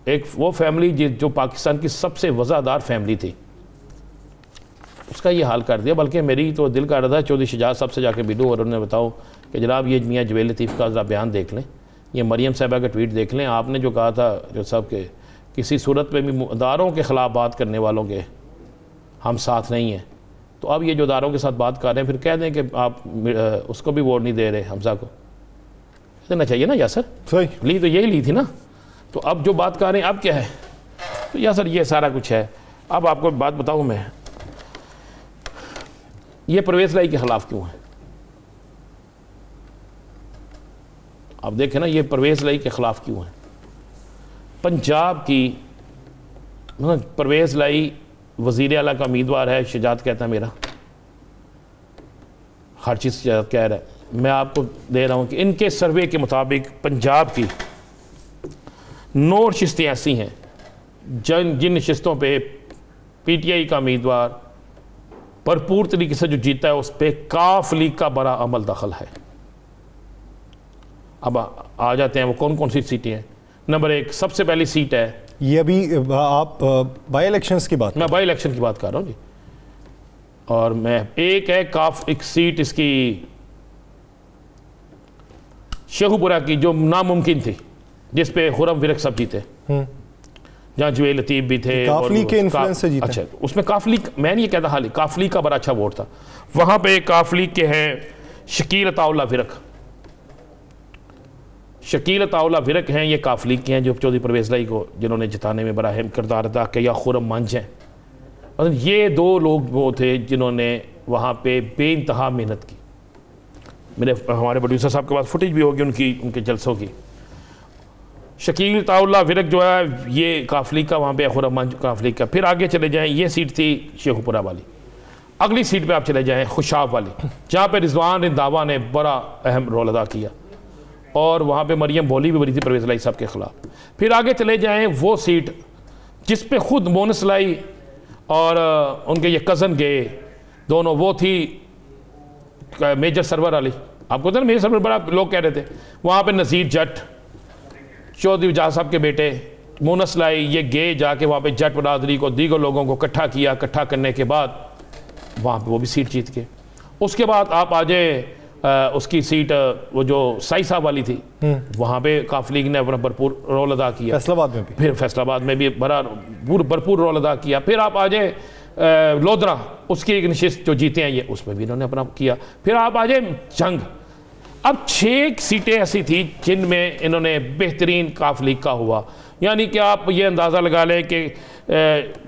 एक वो फैमिली जो पाकिस्तान की सबसे वज़ादार फैमिली थी उसका ये हाल कर दिया। बल्कि मेरी तो दिल कर रहा था चौधरी शजाद साहब से जाके मिलूँ और उन्हें बताऊँ कि जनाब ये मियाँ जवेद लतीफ़ का ज़रा बयान देख लें, ये मरियम साहबा का ट्वीट देख लें। आपने जो कहा था जो सब के किसी सूरत में भी अदारों के ख़िलाफ़ बात करने वालों के हम साथ नहीं हैं, तो अब ये जो अदारों के साथ बात कर रहे हैं फिर कह दें कि आप उसको भी वोट नहीं दे रहे, हमजा को देना चाहिए ना यासर। सही ली तो यही ली थी ना, तो अब जो बात कर रहे हैं अब क्या है? तो यासर ये सारा कुछ है। अब आपको बात बताऊँ मैं, ये परवेज़ लाई के ख़िलाफ़ क्यों है? आप देखें ना, ये परवेज़ लाई के ख़िलाफ़ क्यों है? पंजाब की परवेज़ लाई वज़ीर आला का उम्मीदवार है, शजात कहता है मेरा, हर चीज़ शजात कह रहा है। मैं आपको दे रहा हूँ कि इनके सर्वे के मुताबिक पंजाब की 9 नशिस्तें ऐसी हैं जिन नशिस्तों पे PTI का उम्मीदवार भरपूर तरीके से जो जीता है उस पर काफ लीग का बड़ा अमल दखल है। अब आ जाते हैं वो कौन कौन सी सीटें हैं। नंबर 1 सबसे पहली सीट है, ये अभी आप बाई इलेक्शंस की बात, मैं बाई इलेक्शन की बात कर रहा हूँ जी, और मैं एक है काफ एक सीट इसकी शेखुपुरा की जो नामुमकिन थी जिस पे खुरम विरक सब जीते, जहाँ जवेद लतीफ़ भी थे, काफली के इन्फ्लुएंस से जीते। अच्छा, उसमें काफली, मैं नहीं ये कहता, हाल काफली का बड़ा अच्छा वोट था वहाँ पे। काफली के हैं शकील अताउल्ला विरक, शकील अताउल्ला विरक हैं, ये काफली के हैं जो चौधरी परवेज़ लाई को जिन्होंने जिताने में बड़ा अहम किरदार अदा किया, खुरम मंज हैं। मतलब ये 2 लोग वो थे जिन्होंने वहाँ पे बेइंतहा मेहनत की। हमारे प्रोड्यूसर साहब के पास फुटेज भी होगी उनके जलसों की। शकील अताउल्ला विरक जो है ये काफली का वहाँ पे, खुरम मंज काफली का। फिर आगे चले जाएँ, ये सीट थी शेखुपुरा वाली। अगली सीट पे आप चले जाएँ खुशाब वाली, जहाँ पे रिजवान रिंदावा ने बड़ा अहम रोल अदा किया और वहाँ पे मरियम बोली भी बनी थी परवेज़ लाई साहब के ख़िलाफ़। फिर आगे चले जाएँ वो सीट जिस पे ख़ुद मोनस लाई और उनके ये कज़न गए दोनों, वो थी मेजर सरवर अली। आपको पता ना मेजर सरवर बड़ा लोग कह रहे थे। वहाँ पे नज़ीर जट, चौधरी वजाद साहब के बेटे मोनस लाई, ये गए जाके वहाँ पे जट बरादरी को, दीगर लोगों को इकट्ठा किया। इकट्ठा करने के बाद वहाँ पे वो भी सीट जीत के। उसके बाद आप आ जाए उसकी सीट वो जो साई साहब वाली थी, वहाँ पे काफ लीग ने अपना भरपूर रोल अदा किया। फैसलाबाद में भी, फिर फैसलाबाद में भी भरपूर रोल अदा किया। फिर आप आ जाए लोधरा, उसकी एक नशिस्त जो जीते हैं ये, उसमें भी इन्होंने अपना किया। फिर आप आ जाए जंग, अब 6 सीटें ऐसी थी जिनमें इन्होंने बेहतरीन काफ लीग का हुआ। यानी कि आप ये अंदाज़ा लगा लें कि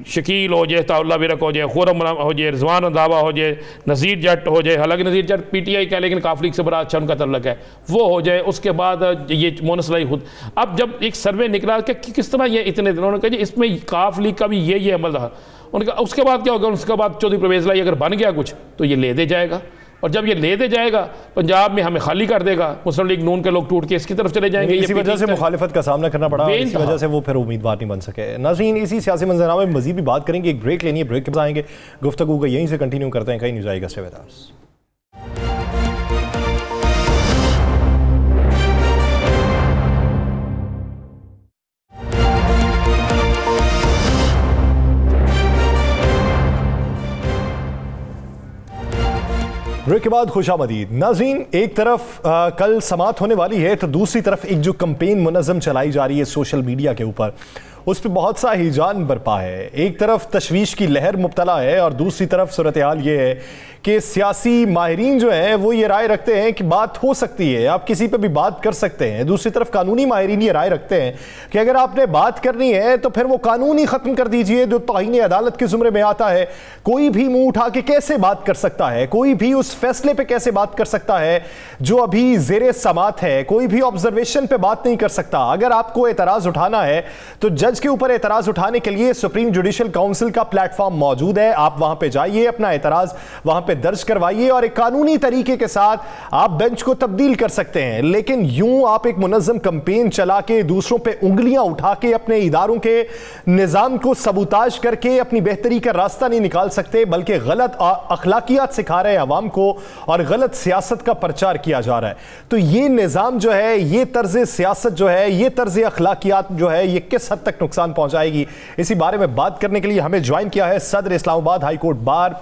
शकील हो जाए, ताउल्ला बिरक हो जाए, खुरम हो जाए, रिजवान रंधावा हो जाए, नज़ीर जट हो जाए, हालांकि नज़ीर जट पीटीआई का लेकिन काफ लीग से बड़ा अच्छा उनका तल्लक है, वो हो जाए। उसके बाद ये मोनसलाई खुद, अब जब एक सर्वे निकला कि किस तरह ये इतने दिन, उन्होंने कहा जी इसमें काफ लीग का भी ये अमल रहा। उनका उसके बाद क्या होगा, उसके बाद चौधरी परवेज़ लाई अगर बन गया कुछ तो ये ले दे जाएगा, और जब ये ले दे जाएगा पंजाब में हमें खाली कर देगा, मुस्लिम लीग नून के लोग टूट के इसकी तरफ चले जाएंगे। इसी वजह से मुखालिफत का सामना करना पड़ा, इसी वजह से वो फिर उम्मीदवार नहीं बन सके। नाज़रीन, इसी सियासी मंजरनामे में मजीद भी बात करेंगे, एक ब्रेक लेनी है, ब्रेक के बाद आएंगे, गुफ्तगू को यहीं से कंटिन्यू करते हैं, कहीं नहीं जाएगा। Stay with us. ब्रेक के बाद खुशामदीद। नाज़रीन, एक तरफ कल समात होने वाली है तो दूसरी तरफ एक जो कैंपेन मुनज़्ज़म चलाई जा रही है सोशल मीडिया के ऊपर, उस पर बहुत सा हिजान बरपा है। एक तरफ तशवीश की लहर मुब्तला है और दूसरी तरफ सूरत हाल ये है कि सियासी माहिरीन जो हैं वो ये राय रखते हैं कि बात हो सकती है, आप किसी पे भी बात कर सकते हैं। दूसरी तरफ कानूनी माहिरीन ये राय रखते हैं कि अगर आपने बात करनी है तो फिर वो कानून ही ख़त्म कर दीजिए जो तौहीन अदालत के ज़ुमरे में आता है। कोई भी मुंह उठा के कैसे बात कर सकता है, कोई भी उस फैसले पे कैसे बात कर सकता है जो अभी ज़ेरे समात है, कोई भी ऑब्जर्वेशन पे बात नहीं कर सकता। अगर आपको एतराज़ उठाना है तो जज के ऊपर एतराज़ उठाने के लिए सुप्रीम जुडिशल काउंसिल का प्लेटफॉर्म मौजूद है, आप वहां पे जाइए, अपना एतराज़ वहां पे दर्ज करवाइए और एक कानूनी तरीके के साथ आप बेंच को तब्दील कर सकते हैं। लेकिन यूं आप एक मुनज़्ज़म कैंपेन चला के दूसरों पे उंगलियां उठा के अपने इदारों के निज़ाम को सबूताज करके अपनी बेहतरी का रास्ता नहीं निकाल सकते, बल्कि गलत अखलाकियात सिखा रहे हैं अवाम को और गलत सियासत का प्रचार किया जा रहा है। तो ये निज़ाम जो है, ये तर्ज सियासत जो है, ये तर्ज अखलाकियात जो है, ये किस हद तक नुकसान पहुंचाएगी, इसी बारे में बात करने के लिए हमें ज्वाइन किया है सदर Islamabad high court bar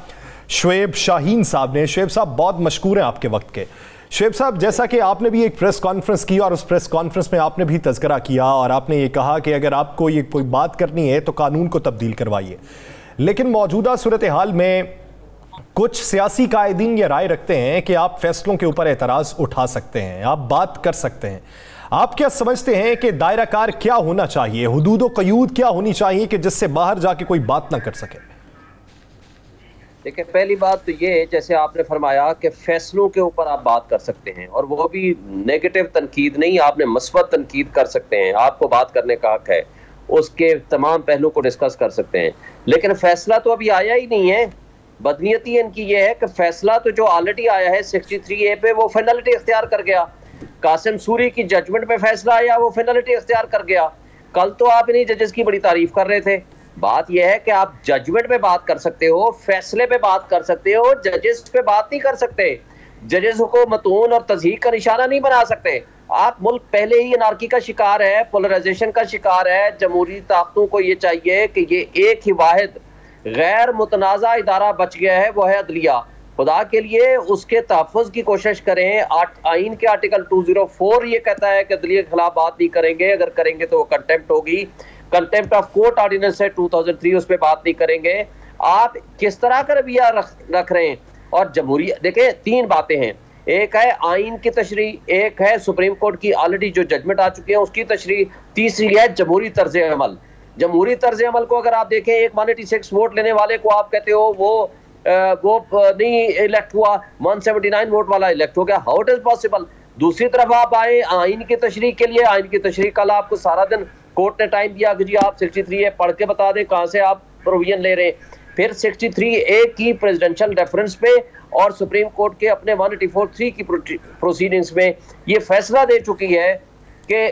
Shoaib Shaheen साहब ने। शुएब साहब, बहुत मशकूर हैं आपके वक्त के। शुएब साहब, जैसा कि आपने भी एक प्रेस कॉन्फ्रेंस की और उस प्रेस कॉन्फ्रेंस में आपने भी तज़किरा किया और आपने ये कहा कि अगर आपको ये कोई बात करनी है तो कानून को तब्दील करवाइए, लेकिन मौजूदा सूरत हाल में कुछ सियासी कायदीन ये राय रखते हैं कि आप फैसलों के ऊपर एतराज़ उठा सकते हैं, आप बात कर सकते हैं। आप क्या समझते हैं कि दायरा कार क्या होना चाहिए, हुदूद व क़यूद क्या होनी चाहिए कि जिससे बाहर जाके कोई बात ना कर सके? देखिए, पहली बात तो ये, जैसे आपने फरमाया कि फैसलों के ऊपर आप बात कर सकते हैं, और वो भी नेगेटिव तनकीद नहीं, आपने मस्बत तनकीद कर सकते हैं, आपको बात करने का हक है, उसके तमाम पहलू को डिस्कस कर सकते हैं। लेकिन फैसला तो अभी आया ही नहीं है। बदनीयती इनकी ये है कि फैसला तो जो ऑलरेडी आया है 63A पे, वो फाइनलिटी इख्तियार कर गया। कासिम सूरी की जजमेंट पे फैसला आया, वो फाइनलिटी इख्तियार कर गया। कल तो आप इन्हीं जजेस की बड़ी तारीफ कर रहे थे। बात यह है कि आप जजमेंट पे बात कर सकते हो, फैसले पे बात कर सकते हो, जजेस पे बात नहीं कर सकते। जजेस को मतून और तज़हीक का निशाना नहीं बना सकते। आप मुल्क पहले ही अनार्की का शिकार है, पोलराइजेशन का शिकार है। जमहूरी ताकतों को ये चाहिए कि ये एक ही वाहिद गैर मुतनाज़ा इदारा बच गया है, वो है अदलिया। खुदा के लिए उसके तहफ़्फ़ुज़ की कोशिश करें। आइन के आर्टिकल 204 ये कहता है कि अदलिया के खिलाफ बात नहीं करेंगे, अगर करेंगे तो वो कंटेम्प्ट होगी। कंटेम्प्ट ऑफ कोर्ट ऑर्डिनेंस है 2003, उस पर बात नहीं करेंगे। आप किस तरह का रवैया रख रहे हैं? और जमहूरी, देखें, 3 बातें हैं। एक है आइन की तशरीह, एक है सुप्रीम कोर्ट की ऑलरेडी जो जजमेंट आ चुकी है उसकी तशरीह, तीसरी है जमहूरी तर्ज अमल। जमहूरी तर्ज अमल को अगर आप देखें, 186 वोट लेने वाले को आप कहते हो वो नहीं इलेक्ट हुआ, 179 वोट वाला इलेक्ट हो गया। How it is possible? दूसरी तरफ आप आए आइन की तशरीह के लिए। आइन की तशरीह कल आपको सारा दिन कोर्ट ने टाइम दिया कि जी आप 63A पढ़ के बता दें कहाँ से आप प्रोविजन ले रहे हैं। फिर 63A की प्रेसिडेंशियल रेफरेंस पे और सुप्रीम कोर्ट के अपने 184(3) की प्रोसीडिंग्स में ये फैसला दे चुकी है कि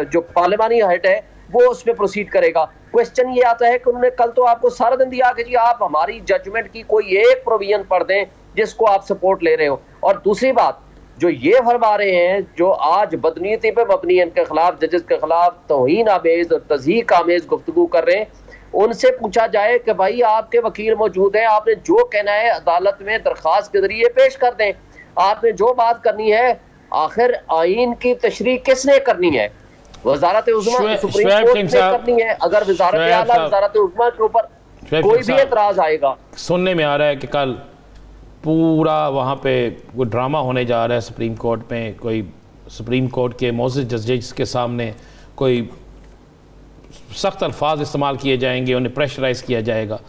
जो पार्लिमानी हेड है वो उसमें प्रोसीड करेगा। क्वेश्चन ये आता है कि उन्होंने कल तो आपको सारा दिन दिया कि जी आप हमारी जजमेंट की कोई एक प्रोविजन पढ़ दें जिसको आप सपोर्ट ले रहे हो। और दूसरी बात जो ये फरमा रहे हैं, जो आज बदनीयती पे मबनी इनके खिलाफ, जजेस के खिलाफ तौहीन आमेज और तज़हीक आमेज गुफ्तगू कर रहे हैं, उनसे पूछा जाए कि भाई आपके वकील मौजूद हैं, आपने जो कहना है अदालत में दरखास्त के जरिए पेश कर दें। आपने जो बात करनी है, आखिर आइन की तशरीह किसने करनी है? वजारत उज़्मा सुप्रीम कोर्ट ने करनी है। अगर वजारत आला वजारत उज़्मा के ऊपर कोई भी एतराज आएगा, सुनने में आ रहा है कि कल पूरा वहाँ पे कोई ड्रामा होने जा रहा है सुप्रीम कोर्ट में, कोई सुप्रीम कोर्ट के मौजूद जजेस के सामने कोई सख्त अल्फाज इस्तेमाल किए जाएंगे, उन्हें प्रेशराइज किया जाएगा।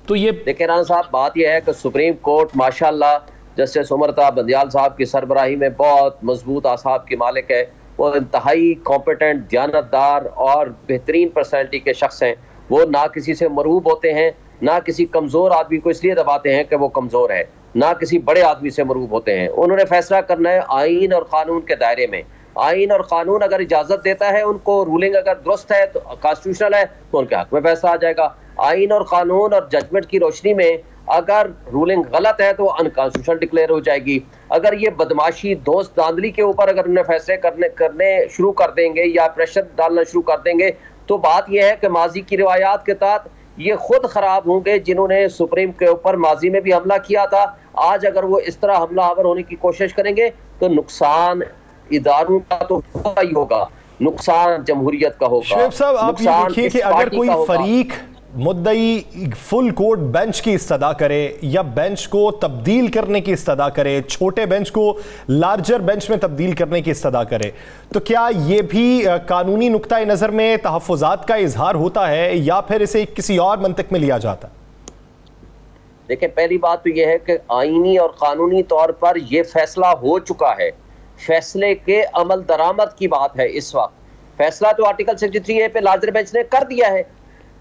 तो ये देखिए राना साहब, बात यह है कि सुप्रीम कोर्ट माशाल्लाह जस्टिस उमरता बंदियाल साहब की सरबराही में बहुत मजबूत आसाब की मालिक है। वो इंतहाई कॉम्पिटेंट, दयानतदार और बेहतरीन पर्सनैलिटी के शख्स हैं। वो ना किसी से मरूब होते हैं, ना किसी कमज़ोर आदमी को इसलिए दबाते हैं कि वो कमज़ोर है, ना किसी बड़े आदमी से मरूब होते हैं। उन्होंने फैसला करना है आइन और कानून के दायरे में। आइन और कानून अगर इजाज़त देता है उनको, रूलिंग अगर दुरुस्त है तो कॉन्स्टिट्यूशनल है तो उनके हक में फैसला आ जाएगा। आइन और कानून और जजमेंट की रोशनी में अगर रूलिंग गलत है तो अनकॉन्स्टिट्यूशनल डिक्लेयर हो जाएगी। अगर ये बदमाशी, दोस्त दांधली के ऊपर अगर उन्हें फैसले करने शुरू कर देंगे या प्रेशर डालना शुरू कर देंगे तो बात यह है कि माजी की रिवायात के तहत ये खुद खराब होंगे जिन्होंने सुप्रीम के ऊपर माजी में भी हमला किया था। आज अगर वो इस तरह हमलावर होने की कोशिश करेंगे तो नुकसान इदारों का तो होगा ही होगा, नुकसान जमहूरियत का होगा। शुएब साहब, आप ये देखिए कि अगर कोई फरीक मुद्दई फुल कोर्ट बेंच की इस्तदा करे या बेंच को तब्दील करने की इस्तदा करे, छोटे बेंच को लार्जर बेंच में तब्दील करने की इस्तदा करे, तो क्या ये भी कानूनी नुक्ता नज़र में तहफ़्फ़ुज़ात का इजहार होता है या फिर इसे किसी और मंतक में लिया जाता है? देखिए, पहली बात तो यह है कि आईनी और कानूनी तौर पर यह फैसला हो चुका है। फैसले के अमल दरामद की बात है। इस वक्त फैसला तो आर्टिकल 63A पे लार्जर बेंच ने कर दिया है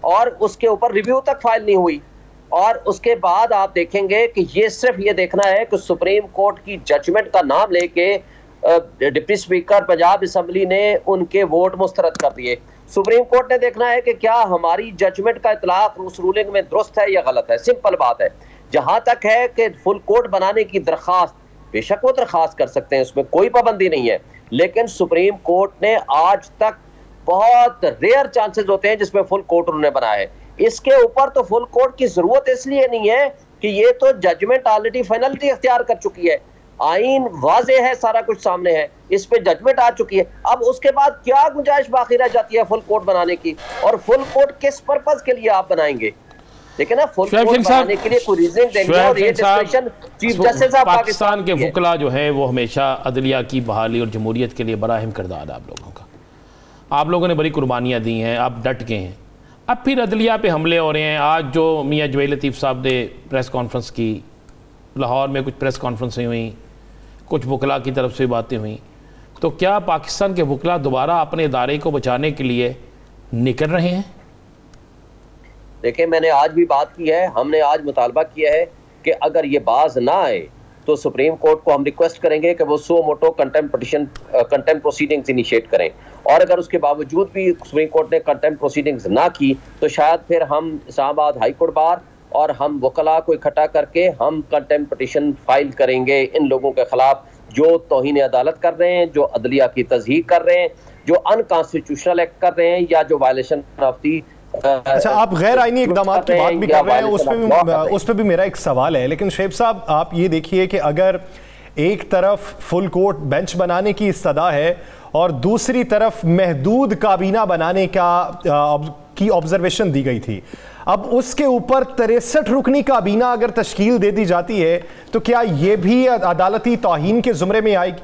और उसके ऊपर रिव्यू तक फाइल नहीं हुई। और उसके बाद आप देखेंगे कि ये सिर्फ ये देखना है कि सुप्रीम कोर्ट की जजमेंट का नाम लेके डिप्टी स्पीकर पंजाब असम्बली ने उनके वोट मुस्तरद कर दिए। सुप्रीम कोर्ट ने देखना है कि क्या हमारी जजमेंट का इतलाक उस रूलिंग में दुरुस्त है या गलत है। सिंपल बात है। जहां तक है कि फुल कोर्ट बनाने की दरखास्त, बेशक वो दरखास्त कर सकते हैं, उसमें कोई पाबंदी नहीं है, लेकिन सुप्रीम कोर्ट ने आज तक बहुत रेयर चांसेस होते हैं जिसमें फुल कोर्ट उन्होंने बनाया है। इसके ऊपर तो फुल कोर्ट की जरूरत इसलिए नहीं है कि ये तो जजमेंट ऑलरेडी फाइनलिटी अख्तियार कर चुकी है, आइन वाजे है, सारा कुछ सामने है, इस पे जजमेंट आ चुकी है। अब उसके बाद क्या गुंजाइश बाकी रह जाती है फुल कोर्ट बनाने की? और फुल कोर्ट किस पर्पज के लिए आप बनाएंगे? देखिए ना, फुल कोर्ट बनाने के लिए कोई रीजन देंगे और ये डिस्कशन चीफ जस्टिस साहब पाकिस्तान के वकला जो है वो हमेशा अदलिया की बहाली और जमहूरियत के लिए बड़ा अहम किरदार है आप लोगों का। आप लोगों ने बड़ी कुर्बानियाँ दी हैं, आप डट गए हैं। अब फिर अदलिया पे हमले हो रहे हैं। आज जो मियाँ जवेद लतीफ़ साहब ने प्रेस कॉन्फ्रेंस की, लाहौर में कुछ प्रेस कॉन्फ्रेंसें हुई, कुछ वकला की तरफ से बातें हुई, तो क्या पाकिस्तान के वकला दोबारा अपने इदारे को बचाने के लिए निकल रहे हैं? देखिए, मैंने आज भी बात की है, हमने आज मुतालबा किया है कि अगर ये बाज ना आए तो सुप्रीम कोर्ट को हम रिक्वेस्ट करेंगे कि वो सो मोटो कंटेम्प्ट प्रोसीडिंग्स इनिशिएट करें। और अगर उसके बावजूद भी सुप्रीम कोर्ट ने कंटेम्प्ट प्रोसीडिंग्स ना की तो शायद फिर हम इस्लामाबाद हाई कोर्ट बार और हम वकला को इकट्ठा करके हम कंटेम्प्ट पिटीशन फाइल करेंगे इन लोगों के खिलाफ जो तौहीन अदालत कर रहे हैं, जो अदलिया की तज़हीक कर रहे हैं, जो अनकॉन्स्टिट्यूशनल एक्ट कर रहे हैं या जो वायलेशन ऑफ दी। अच्छा, आप गैर आईनी इक़दामात की बात भी कर रहे हैं, उस पर भी मेरा एक सवाल है। लेकिन शुएब साहब, आप ये देखिए कि अगर एक तरफ फुल कोर्ट बेंच बनाने की इस्तदा है और दूसरी तरफ महदूद काबीना बनाने की ऑब्जर्वेशन दी गई थी, अब उसके ऊपर 63 रुकनी काबीना अगर तश्कील दे दी जाती है तो क्या ये भी अदालती तौहीन के जुमरे में आएगी?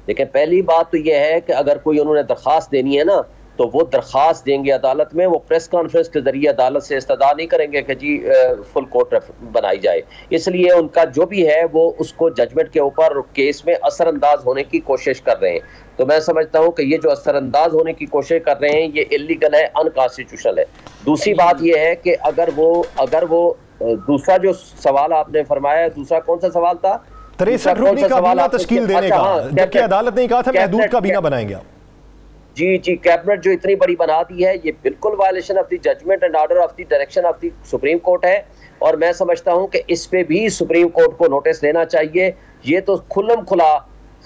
देखिए, पहली बात तो यह है कि अगर कोई उन्होंने दरख्वास्त देनी है ना तो वो दरख्वास्त देंगे अदालत में, वो प्रेस कॉन्फ्रेंस के जरिए अदालत से इस्तदा नहीं करेंगे कि जी फुल कोर्ट बनाई जाए। इसलिए उनका जो भी है वो उसको जजमेंट के ऊपर केस में असरअंदाज होने की कोशिश कर रहे हैं। तो मैं समझता हूँ कि ये जो असरअंदाज होने की कोशिश कर रहे हैं ये इलीगल है, अनकॉन्स्टिट्यूशनल है। दूसरी बात ये है कि अगर वो दूसरा जो सवाल आपने फरमाया, दूसरा कौन सा सवाल था? 63 रुकनी काबीना तश्कील देने का, जबकि अदालत ने कहा था महदूद काबीना बनाएंगे आप। जी, कैबिनेट जो इतनी बड़ी बना दी है ये बिल्कुल violation of the judgement and order of the direction of the Supreme Court है। और मैं समझता हूं कि इस पे भी सुप्रीम कोर्ट को नोटिस लेना चाहिए। ये तो खुल्लम खुला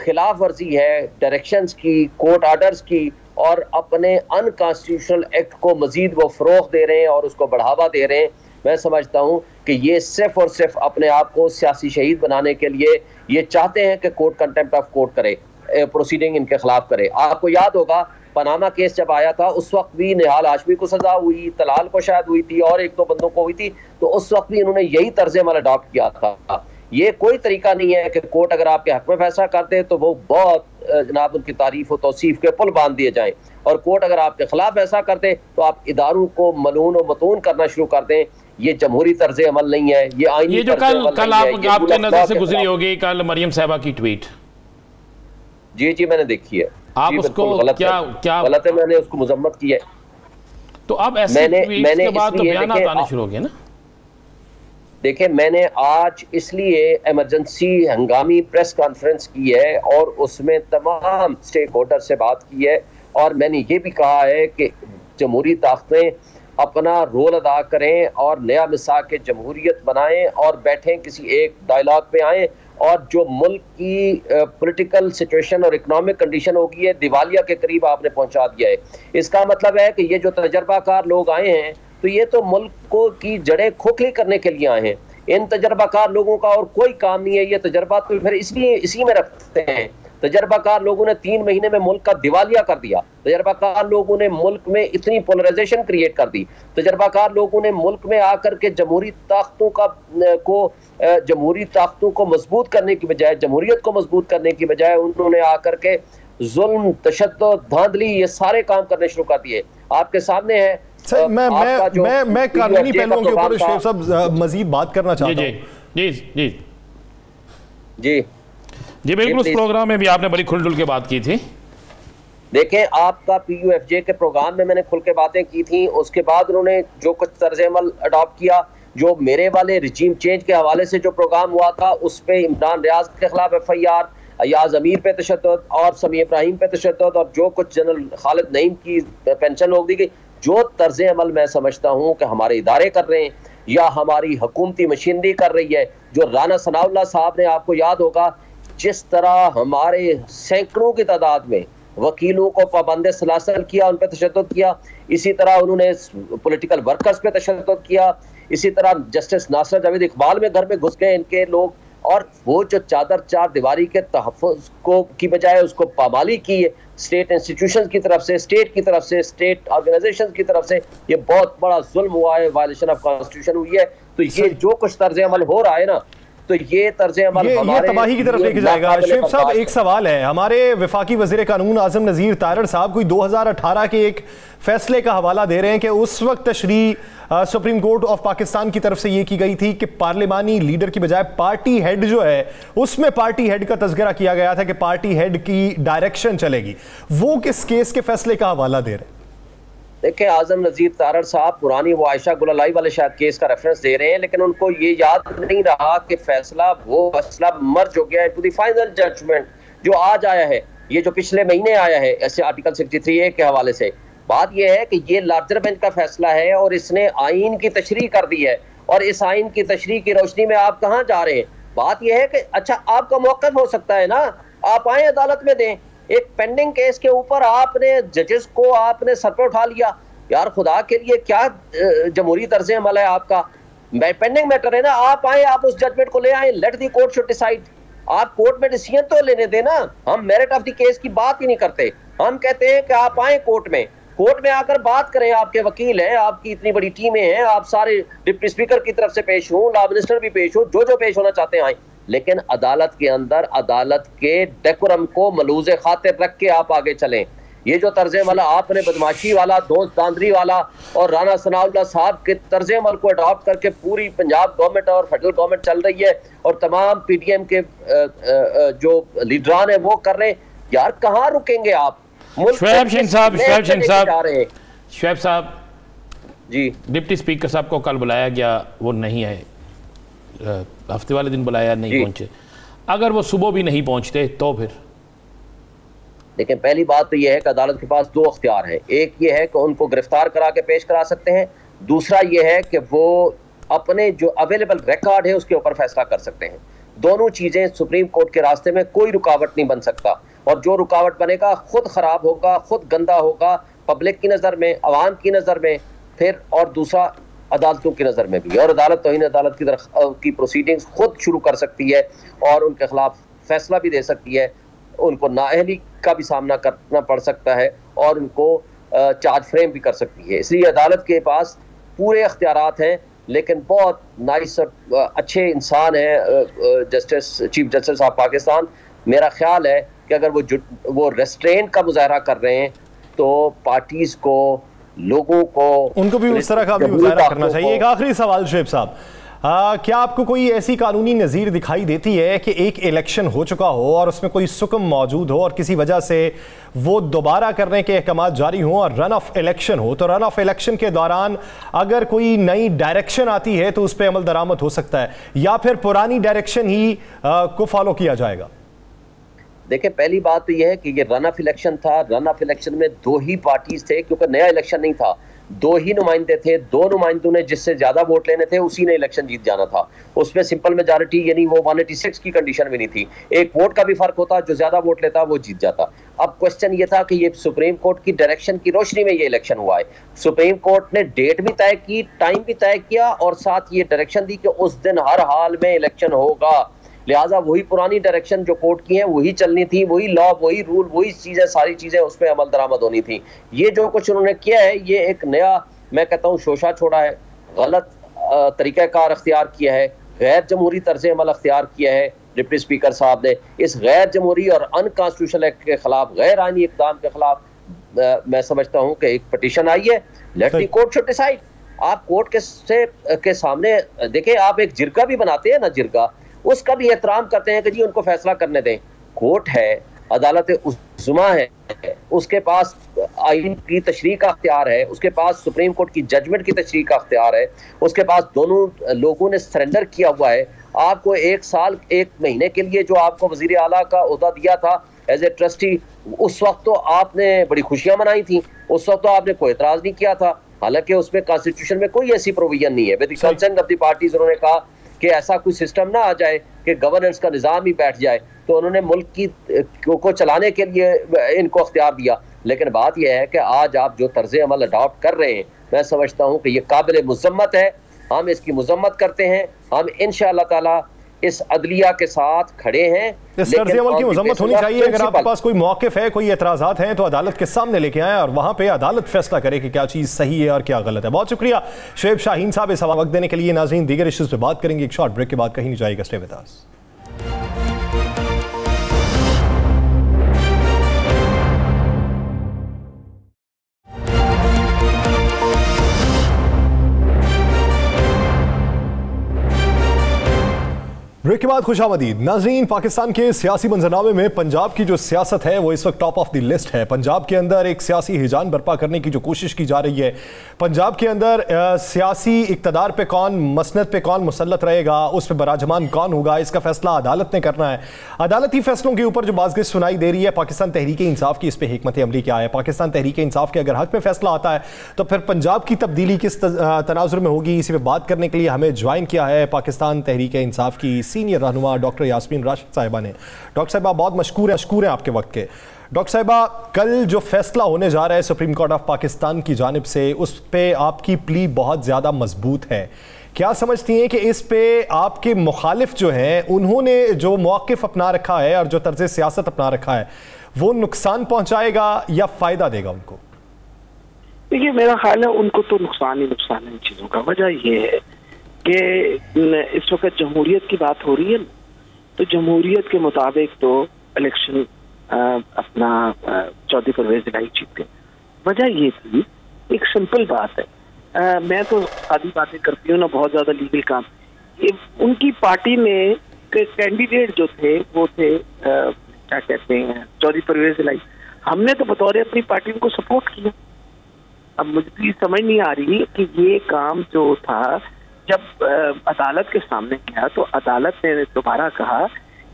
खिलाफ वर्जी है डायरेक्शंस की, कोर्ट ऑर्डर्स की, और अपने अनकॉन्स्टिट्यूशनल एक्ट को मजीद वो फरोग दे रहे हैं और उसको बढ़ावा दे रहे हैं। मैं समझता हूँ कि ये सिर्फ और सिर्फ अपने आप को सियासी शहीद बनाने के लिए ये चाहते हैं कि कोर्ट कंटेम्प्ट ऑफ कोर्ट करे, प्रोसीडिंग इनके खिलाफ करे। आपको याद होगा पनामा केस जब आया था उस वक्त भी निहाल हाशमी को सजा हुई, तलाल को शायद हुई थी और एक दो बंदों को हुई थी, तो उस वक्त भी इन्होंने यही तर्ज अमल अडॉप्ट किया था। ये कोई तरीका नहीं है कि कोर्ट अगर आपके हक में फैसला करते तो वो बहुत जनाब उनकी तारीफ और तौसीफ के पुल बांध दिए जाएं, और कोर्ट अगर आपके खिलाफ फैसला करते तो आप इदारों को मलून और मतून करना शुरू कर दें। ये जमहूरी तर्ज अमल नहीं है, ये आईनी जो कल आपके नजर से गुजरी होगी कल मरियम साहबा की ट्वीट, जी मैंने देखी है, आप उसको क्या गलत है, मैंने उसको मुजम्मत की है। तो अब ऐसे ट्वीट्स के बाद तो बयानात आने शुरू हो गए ना। देखिए मैंने आज इसलिए इमरजेंसी हंगामी प्रेस कॉन्फ्रेंस की है और उसमें तमाम स्टेक होल्डर से बात की है, और मैंने ये भी कहा है कि जमहूरी ताकतें अपना रोल अदा करें और नया मिसाक जमहूरियत बनाएं और बैठें किसी एक डायलॉग पे आएँ, और जो मुल्क की पॉलिटिकल सिचुएशन और इकोनॉमिक कंडीशन होगी है दिवालिया के करीब आपने पहुंचा दिया है। इसका मतलब है कि ये जो तजर्बाकार लोग आए हैं तो ये तो मुल्क को की जड़ें खोखली करने के लिए आए हैं। इन तजर्बाकार लोगों का और कोई काम नहीं है, ये तजर्बा तो फिर इसलिए इसी में रखते हैं। तजर्बाकार लोगों ने 3 महीने में मुल्क का दिवालिया कर दिया, तजर्बाकार लोगों ने मुल्क में इतनी पोलराइजेशन क्रिएट कर दी, तजर्बाकार लोगों ने मुल्क में आकर के जमहूरी ताकतों को मजबूत करने की बजाय, जमहूरियत को मजबूत करने की बजाय उन्होंने आकर के जुल्म, तशद्दुद, धांधली ये सारे काम करने शुरू कर दिए। आपके सामने है। मैं कानूनी पहलुओं के ऊपर शेख साहब मजीद बात करना चाहता हूं। जी जी जी जी बिल्कुल, उस प्रोग्राम में भी आपने बड़ी खुलजुल के बात की थी। देखें आपका PUFJ के प्रोग्राम में मैंने खुल के बातें की थी, उसके बाद उन्होंने जो कुछ तर्ज अमल अडॉप्ट किया, जो मेरे वाले रिजीम चेंज के हवाले से जो प्रोग्राम हुआ था उस पर इमरान रियाज के खिलाफ FIR, अयाज अमीर पे तशद्दुद और समी इब्राहिम पे तशद्दुद, और जो कुछ जनरल खालिद नईम की पेंशन रोक दी गई, जो तर्ज अमल मैं समझता हूँ कि हमारे इदारे कर रहे हैं या हमारी हुकूमती मशीनरी कर रही है। जो राना सनाउल्लाह साहब ने, आपको याद होगा जिस तरह हमारे सैकड़ों की तादाद में वकीलों को पाबंद सलासल किया, उन पर तशद्दुद किया, इसी तरह उन्होंने पॉलिटिकल वर्कर्स पे तशद्दुद किया, इसी तरह जस्टिस नासिर जावेद इकबाल में घर में घुस गए इनके लोग, और वो जो चार दीवारी के तहफ़्फ़ुज़ को की बजाय उसको पामाली की है स्टेट इंस्टीट्यूशंस की तरफ से, स्टेट की तरफ से, स्टेट ऑर्गेनाइजेशंस की तरफ से, ये बहुत बड़ा जुल्म हुआ है, वायलेशन ऑफ कॉन्स्टिट्यूशन हुई है। तो ये जो कुछ तर्ज अमल हो रहा है ना, तो ये तर्ज अमल ये तबाही की तरफ लेके जाएगा। शेख साहब एक सवाल है, हमारे वफाकी वज़ीर कानून आज़म नज़ीर तारड़ साहब कोई 2018 के एक फैसले का हवाला दे रहे हैं कि उस वक्त तशरीह सुप्रीम कोर्ट ऑफ पाकिस्तान की तरफ से ये की गई थी कि पार्लिमानी लीडर की बजाय पार्टी हेड जो है उसमें पार्टी हेड का तज़किरा किया गया था कि पार्टी हेड की डायरेक्शन चलेगी। वो किस केस के फैसले का हवाला दे रहे हैं? देखिए आज़म नज़ीर तारड़ साहब पुरानी वो आयशा गुलालाई वाले शायद केस का रेफरेंस दे रहे हैं, लेकिन उनको ये याद नहीं रहा कि वो फैसला मर्ज हो गया है टू द फाइनल जजमेंट जो आज आया है, ये जो पिछले महीने आया है ऐसे आर्टिकल 63A के हवाले से। बात यह है कि ये लार्जर बेंच का फैसला है और इसने आइन की तशरीह कर दी है, और इस आइन की तशरीह की रोशनी में आप कहाँ जा रहे हैं? बात यह है कि अच्छा आपका मौक़िफ़ हो सकता है ना, आप आए अदालत में दें, एक पेंडिंग केस के ऊपर आपने जजेस को आपने सर पे उठा लिया। यार खुदा के लिए क्या जमहूरी तर्ज अमल है आपका? पेंडिंग मैटर है ना, आप आए, आप उस जजमेंट को ले आए, let the court should decide. आप कोर्ट में डिसीजन तो लेने देना, हम मेरिट ऑफ द केस की बात ही नहीं करते, हम कहते हैं कि आप आए कोर्ट में आकर बात करें, आपके वकील हैं, आपकी इतनी बड़ी टीमें हैं, आप सारे डिप्टी स्पीकर की तरफ से पेश हों, लॉ मिनिस्टर भी पेश हो, जो पेश होना चाहते हैं आए, लेकिन अदालत के अंदर अदालत के डेकोरम को मलूज़े खातिर रख के आप आगे चलें। ये जो तर्ज अमल आपने बदमाशी वाला, दोस्त दांदरी वाला और राना सनाउल्लाह साहब के तर्ज अमल को अडॉप्ट करके पूरी पंजाब गवर्नमेंट और फेडरल गवर्नमेंट चल रही है और तमाम PDM के जो लीडरान है वो कर रहे हैं, यार कहाँ रुकेंगे आप? शुएब साहब जी, डिप्टी स्पीकर साहब को कल बुलाया गया, वो नहीं आए, हफ्ते वाले दिन बुलाया, नहीं पहुंचे। अगर वो सुबह भी नहीं पहुंचते तो फिर? लेकिन पहली बात तो यह है कि अदालत के पास 2 अख्तियार हैं, एक ये है कि उनको गिरफ्तार करा के पेश करा सकते हैं, दूसरा ये है कि वो अपने जो अवेलेबल रिकॉर्ड है उसके ऊपर फैसला कर सकते हैं। दोनों चीज़ें सुप्रीम कोर्ट के रास्ते में कोई रुकावट नहीं बन सकता, और जो रुकावट बनेगा खुद ख़राब होगा, खुद गंदा होगा, पब्लिक की नज़र में, अवाम की नज़र में। फिर और दूसरा अदालतों की नज़र में भी, और अदालत तौहीन अदालत की प्रोसीडिंग्स खुद शुरू कर सकती है और उनके खिलाफ फैसला भी दे सकती है, उनको नाअहली का भी सामना करना पड़ सकता है और उनको चार्ज फ्रेम भी कर सकती है। इसलिए अदालत के पास पूरे अख्तियारात हैं, लेकिन बहुत नाइस और अच्छे इंसान हैं चीफ जस्टिस ऑफ पाकिस्तान। मेरा ख्याल है कि अगर वो रेस्ट्रेंट का मुजाहरा कर रहे हैं तो पार्टीज को, लोगों को, उनको भी उस तरह का भी मुजाहरा करना चाहिए। एक आखिरी सवाल शुएब साहब, क्या आपको कोई ऐसी कानूनी नज़ीर दिखाई देती है कि एक इलेक्शन हो चुका हो और उसमें कोई सुकम मौजूद हो और किसी वजह से वो दोबारा करने के अहकाम जारी हों और रन ऑफ इलेक्शन हो, तो रन ऑफ इलेक्शन के दौरान अगर कोई नई डायरेक्शन आती है तो उस पर अमल दरामद हो सकता है, या फिर पुरानी डायरेक्शन ही को फॉलो किया जाएगा? देखिए, पहली बात तो यह है कि ये रन ऑफ इलेक्शन था। रन ऑफ इलेक्शन में 2 ही पार्टीज थे, क्योंकि नया इलेक्शन नहीं था, 2 ही नुमाइंदे थे। 2 नुमाइंदों ने जिससे ज्यादा वोट लेने थे उसी ने इलेक्शन जीत जाना था। उसमें सिंपल मेजॉरिटी यानी वो 186 की कंडीशन भी नहीं थी, एक वोट का भी फर्क होता, जो ज्यादा वोट लेता वो जीत जाता। अब क्वेश्चन ये था कि ये सुप्रीम कोर्ट की डायरेक्शन की रोशनी में ये इलेक्शन हुआ है। सुप्रीम कोर्ट ने डेट भी तय की, टाइम भी तय किया और साथ ये डायरेक्शन दी कि उस दिन हर हाल में इलेक्शन होगा। लिहाजा वही पुरानी डायरेक्शन जो कोर्ट की है वही चलनी थी, वही लॉ, वही रूल, वही चीजें, सारी चीजें उस पर अमल दरामद होनी थी। ये जो कुछ उन्होंने किया है, ये एक नया, मैं कहता हूँ, शोशा छोड़ा है, गलत तरीक़ाकार अख्तियार किया है, गैर जमहूरी तर्ज अमल अख्तियार किया है डिप्टी स्पीकर साहब ने। इस गैर जमहूरी और अनकॉन्स्टिट्यूशनल एक्ट के खिलाफ, गैर आईनी इक़दाम के खिलाफ मैं समझता हूँ कि एक पटिशन आई है। Let the court should decide. आप कोर्ट के सामने देखें, आप एक जिरगा भी बनाते हैं ना, जिरगा, उसका भी एहतराम करते हैं कि जी उनको फैसला करने दें। कोर्ट है, अदालत उज़्मा है, उसके पास आइन की तशरीह का अख्तियार है, उसके पास सुप्रीम कोर्ट की जजमेंट की तशरीह का अख्तियार है, उसके पास दोनों लोगों ने सरेंडर किया हुआ है। आपको 1 साल 1 महीने के लिए जो आपको वजीर आला का ओहदा दिया था एज ए ट्रस्टी, उस वक्त तो आपने बड़ी खुशियां मनाई थी, उस वक्त तो आपने कोई एतराज नहीं किया था। हालांकि उसमें कॉन्स्टिट्यूशन में कोई ऐसी प्रोविजन नहीं है। With the consent of the parties उन्होंने कहा कि ऐसा कोई सिस्टम ना आ जाए कि गवर्नेंस का निज़ाम ही बैठ जाए, तो उन्होंने मुल्क की को चलाने के लिए इनको अख्तियार दिया। लेकिन बात यह है कि आज आप जो तर्ज अमल अडॉप्ट कर रहे हैं, मैं समझता हूँ कि ये काबिल मुज़म्मत है, हम इसकी मुज़म्मत करते हैं। हम इंशाअल्लाह ताला इस अदलिया के साथ खड़े हैं। इस तर्ज अमल की मुज़म्मत होनी चाहिए। अगर आपके पास कोई मौक़िफ़ है, कोई एतराज़ात हैं, तो अदालत के सामने लेके आएँ और वहाँ पे अदालत फैसला करे कि क्या चीज़ सही है और क्या गलत है। बहुत शुक्रिया शुएब शाहीन साहब इस वक्त देने के लिए। नाज़रीन, दीगर इश्यूज़ पे बात करेंगे एक शॉर्ट ब्रेक के बाद, कहीं नहीं जाएगा, स्टे विद अस। ब्रेक के बाद खुशामदीद। नाज़रीन, पाकिस्तान के सियासी मंजरनामे में पंजाब की जो सियासत है वो इस वक्त टॉप ऑफ द लिस्ट है। पंजाब के अंदर एक सियासी हिजान बर्पा करने की जो कोशिश की जा रही है, पंजाब के अंदर सियासी इक़्तिदार पे कौन, मसनद पे कौन मुसल्लत रहेगा, उस पर बराजमान कौन होगा, इसका फैसला अदालत ने करना है। अदालती फैसलों के ऊपर जो बाज़गिश्त सुनाई दे रही है, पाकिस्तान तहरीक इंसाफ की इस पर हिकमत अमली क्या है? पाकिस्तान तहरीक इंसाफ के अगर हक में फैसला आता है तो फिर पंजाब की तब्दीली किस तनाजुर में होगी? इसी पर बात करने के लिए हमें ज्वाइन किया है पाकिस्तान तहरीक इंसाफ की सीनियर रहनुमा डॉक्टर यास्मीन राशिद साहिबा ने। डॉक्टर साहिबा, बहुत मशकूर है आपके वक्त के। डॉक्टर साहिबा, कल जो फैसला होने जा रहा है सुप्रीम कोर्ट ऑफ पाकिस्तान की जानिब से, उस पे आपकी प्ली बहुत ज़्यादा मजबूत है। क्या समझती हैं कि इस पे आपके मुखालिफ जो हैं, उन्होंने जो मौक़िफ़ अपना रखा है और जो तर्ज सियासत अपना रखा है, वो नुकसान पहुँचाएगा या फ़ायदा देगा उनको? देखिए, मेरा ख्याल है उनको तो नुकसान ही नुकसान है इन चीज़ों का। वजह यह है कि इस वक्त जमहूरियत की बात हो रही है, तो जमहूरियत के मुताबिक तो इलेक्शन अपना चौधरी परवेज इलाही जीत गए। वजह ये थी, एक सिंपल बात है, मैं तो आधी बातें करती हूँ ना, बहुत ज़्यादा लीगल काम। उनकी पार्टी में कैंडिडेट जो थे वो थे क्या कहते हैं, चौधरी परवेज इलाही। हमने तो बतौर अपनी पार्टी उनको सपोर्ट किया। अब मुझे समझ नहीं आ रही कि ये काम जो था, जब अदालत के सामने गया तो अदालत ने दोबारा कहा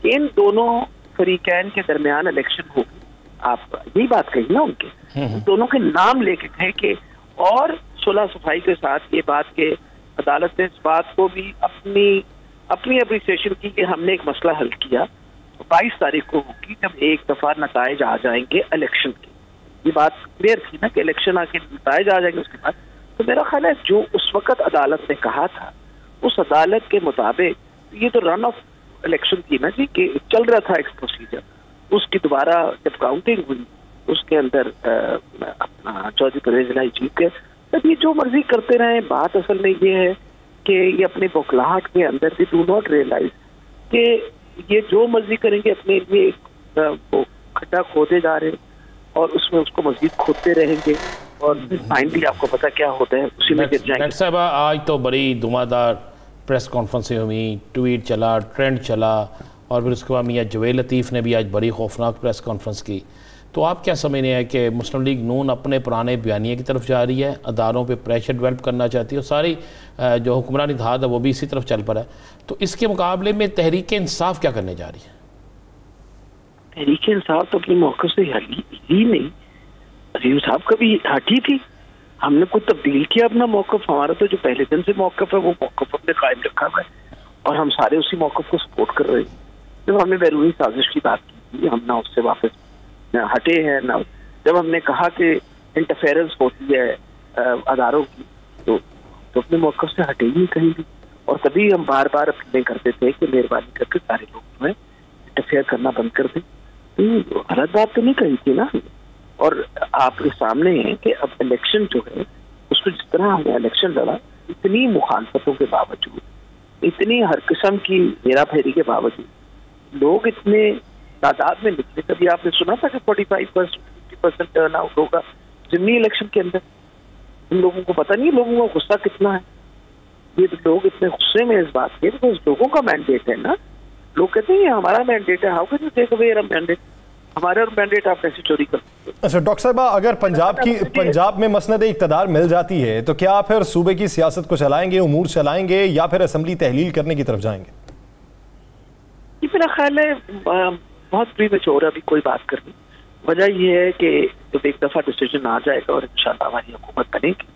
इन दोनों फरीकैन के दरमियान इलेक्शन होगी। आप यही बात कही ना उनके, दोनों के नाम लेके थे कि, और सुलह सफाई के साथ ये बात के अदालत ने इस बात को भी अपनी अप्रिसिएशन की कि हमने एक मसला हल किया। 22 तारीख को होगी जब एक दफा नताइज आ जाएंगे इलेक्शन के। ये बात क्लियर थी ना कि इलेक्शन आके नताइज आ जाएंगे, उसके बाद तो मेरा ख्याल है जो उस वक्त अदालत ने कहा था, उस अदालत के मुताबिक ये तो रन ऑफ इलेक्शन थी ना जी, कि चल रहा था एक प्रोसीजर, उसकी दोबारा जब काउंटिंग हुई उसके अंदर अपना चौधरी परवेज इलाही जीत गए। तब ये जो मर्जी करते रहे, बात असल में ये है कि ये अपने बौखलाहट के अंदर भी डू नॉट रियलाइज कि ये जो मर्जी करेंगे अपने लिए वो खड्डा खोदे जा रहे हैं और उसमें उसको मजीद खोदते रहेंगे और फाइनली आपको पता क्या होता है, उसी में गिर जाएंगे। डॉक्टर साहब, आज तो बड़ी धुआंधार प्रेस कॉन्फ्रेंसें हुई, ट्वीट चला, ट्रेंड चला, और फिर उसके बाद मियां जवेद लतीफ़ ने भी आज बड़ी खौफनाक प्रेस कॉन्फ्रेंस की। तो आप क्या समझ रहे हैं कि मुस्लिम लीग नून अपने पुराने बयानिए की तरफ जा रही है, अदारों पे प्रेशर डेवलप करना चाहती है और सारी जो हुक्मरानी धाद है वो भी इसी तरफ चल पड़ा है, तो इसके मुकाबले में तहरीक इंसाफ क्या करने जा रही है? तहरीक इंसाफ तो अपने मौके से ही नहीं, अजीम साहब कभी हटी थी, हमने कुछ तब्दील किया अपना मौकफ? हमारा तो जो पहले दिन से मौकफ है वो मौकफ हमने कायम रखा हुआ है और हम सारे उसी मौकफ को सपोर्ट कर रहे हैं। जब हमने बैरूनी साजिश की बात की हम ना उससे वापस न हटे हैं, ना जब हमने कहा कि इंटरफेरेंस होती है अदारों की तो अपने मौकफ से हटे ही नहीं कहीं भी। और तभी हम बार बार अपीलें करते थे कि मेहरबानी करके सारे लोग जो है इंटरफेयर करना बंद कर दें। तो गलत बात तो नहीं कही थी ना। और आपके सामने है कि अब इलेक्शन जो है उसको जिस तरह हमने इलेक्शन लड़ा, इतनी मुखालफतों के बावजूद, इतनी हर किस्म की हेरा फेरी के बावजूद लोग इतने तादाद में निकले। कभी आपने सुना था कि 45% 50% टर्न आउट होगा जिमनी इलेक्शन के अंदर? इन लोगों को पता नहीं लोगों का गुस्सा कितना है। ये लोग इतने गुस्से में इस बात के, तो लोगों का मैंडेट है ना। लोग कहते हैं हमारा मैंडेट है, how can you take away your mandate? हमारा मैंडेट आप कैसे चोरी कर सकते हो? अच्छा डॉक्टर साहब, अगर पंजाब में मसनद इक़्तिदार मिल जाती है तो क्या फिर सूबे की सियासत को चलाएंगे, उमूर चलाएंगे, या फिर असम्बली तहलील करने की तरफ जाएंगे? ये मेरा ख्याल है बहुत प्रीमेच्योर अभी कोई बात करनी। वजह यह है कि जब एक दफा डिसीजन आ जाएगा और इंशाल्लाह हमारी हुकूमत बनेगी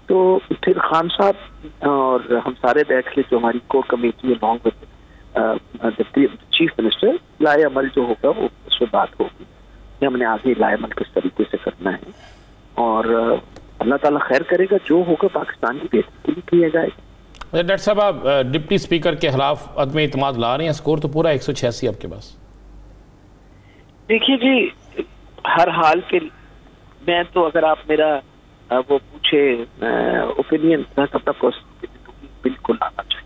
तो फिर खान साहब और हम सारे बैठ के जो हमारी core committee along with chief minister लाए अमल जो होगा वो उस पर बात होगी कि हमने आगे लाए अमल किस तरीके से करना है। और अल्लाह ताला खैर करेगा, जो होगा पाकिस्तान की बेहतरी के लिए किया जाएगा। डॉक्टर साहब, आप डिप्टी स्पीकर के खिलाफ अदम इत्मीनान ला रहे हैं, स्कोर तो पूरा 186 आपके पास। देखिए जी, हर हाल के मैं तो अगर आप मेरा वो पूछे ओपिनियन अपना पर्सनल बिल्कुल आना चाहिए।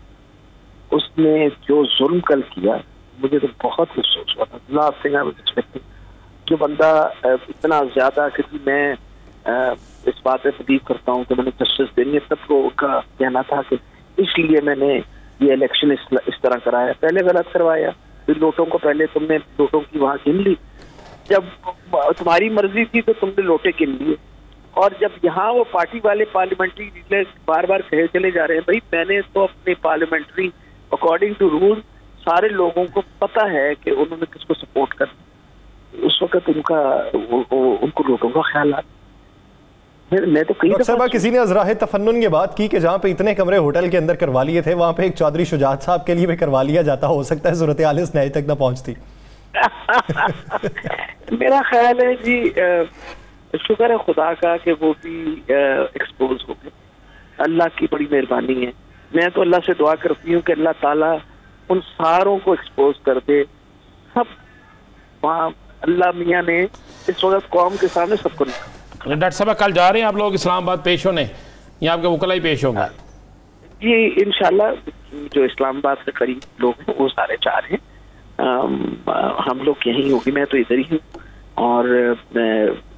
उसने जो जुल्म कल किया मुझे तो बहुत अफसोस हुआ था। जो बंदा इतना ज्यादा, क्योंकि मैं इस बात में बिलीव करता हूँ कि मैंने जस्टिस देनी है, तब को उनका कहना था कि इसलिए मैंने ये इलेक्शन इस तरह कराया। पहले गलत करवाया, फिर लोटों को पहले तुमने लोटों की वहां गिन ली, जब तुम्हारी मर्जी थी तो तुमने लोटे गिन लिए। और जब यहाँ वो पार्टी वाले पार्लियामेंट्री लीडर बार बार कहे चले जा रहे हैं, भाई मैंने तो अपने पार्लियामेंट्री अकॉर्डिंग टू रूल सारे लोगों को पता है कि उन्होंने किसको सपोर्ट करना। उस वक्त उनको लोगों का ख्याल आता। मैं तो डॉक्टर साहब, किसी ने अज़राहे तफन्नुन की बात की कि जहाँ पे इतने कमरे होटल के अंदर करवा लिए थे वहाँ पे एक चौधरी शुजात साहब के लिए भी करवा लिया जाता। हो सकता है सूरत हाल इस न्याय तक न पहुँचती। मेरा ख्याल है जी, शुक्र है खुदा का कि वो भी एक्सपोज हो गए। अल्लाह की बड़ी मेहरबानी है। मैं तो अल्लाह से दुआ करती हूँ कि अल्लाह ताला उन सारों को एक्सपोज कर दे। सब वहाँ अल्लाह मियाँ ने इस वक्त कौम के सामने सबको निकाला। डॉक्टर साहब, कल जा रहे हैं आप लोग इस्लामाबाद पेश होने, या आपके वकला ही पेश होंगे? ये इंशाल्लाह जो इस्लामाबाद से करीब लोग हैं वो सारे जा रहे हैं। हम लोग यहीं होगी, मैं तो इधर ही हूँ, और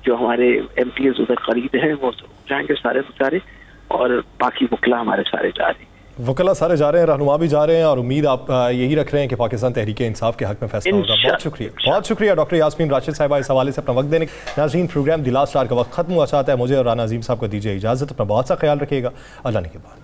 जो हमारे MPs उधर करीब हैं वो जाएंगे सारे सारे, और बाकी वकला हमारे सारे जा रहे हैं। वकला सारे जा रहे हैं, रहनुमा भी जा रहे हैं, और उम्मीद आप यही रख रहे हैं कि पाकिस्तान तहरीक इंसाफ के हक में फैसला होगा। बहुत शुक्रिया डॉक्टर यास्मीन राशिद साहिबा इस हवाले से अपना वक्त देने। नाज़रीन, प्रोग्राम द लास्ट आवर का वक्त खत्म हुआ चाहता है। मुझे और राना अजीम साहब को दीजिए इजाज़त। अपना बहुत सा ख्याल रखिएगा। अल्लाह ने के बाद।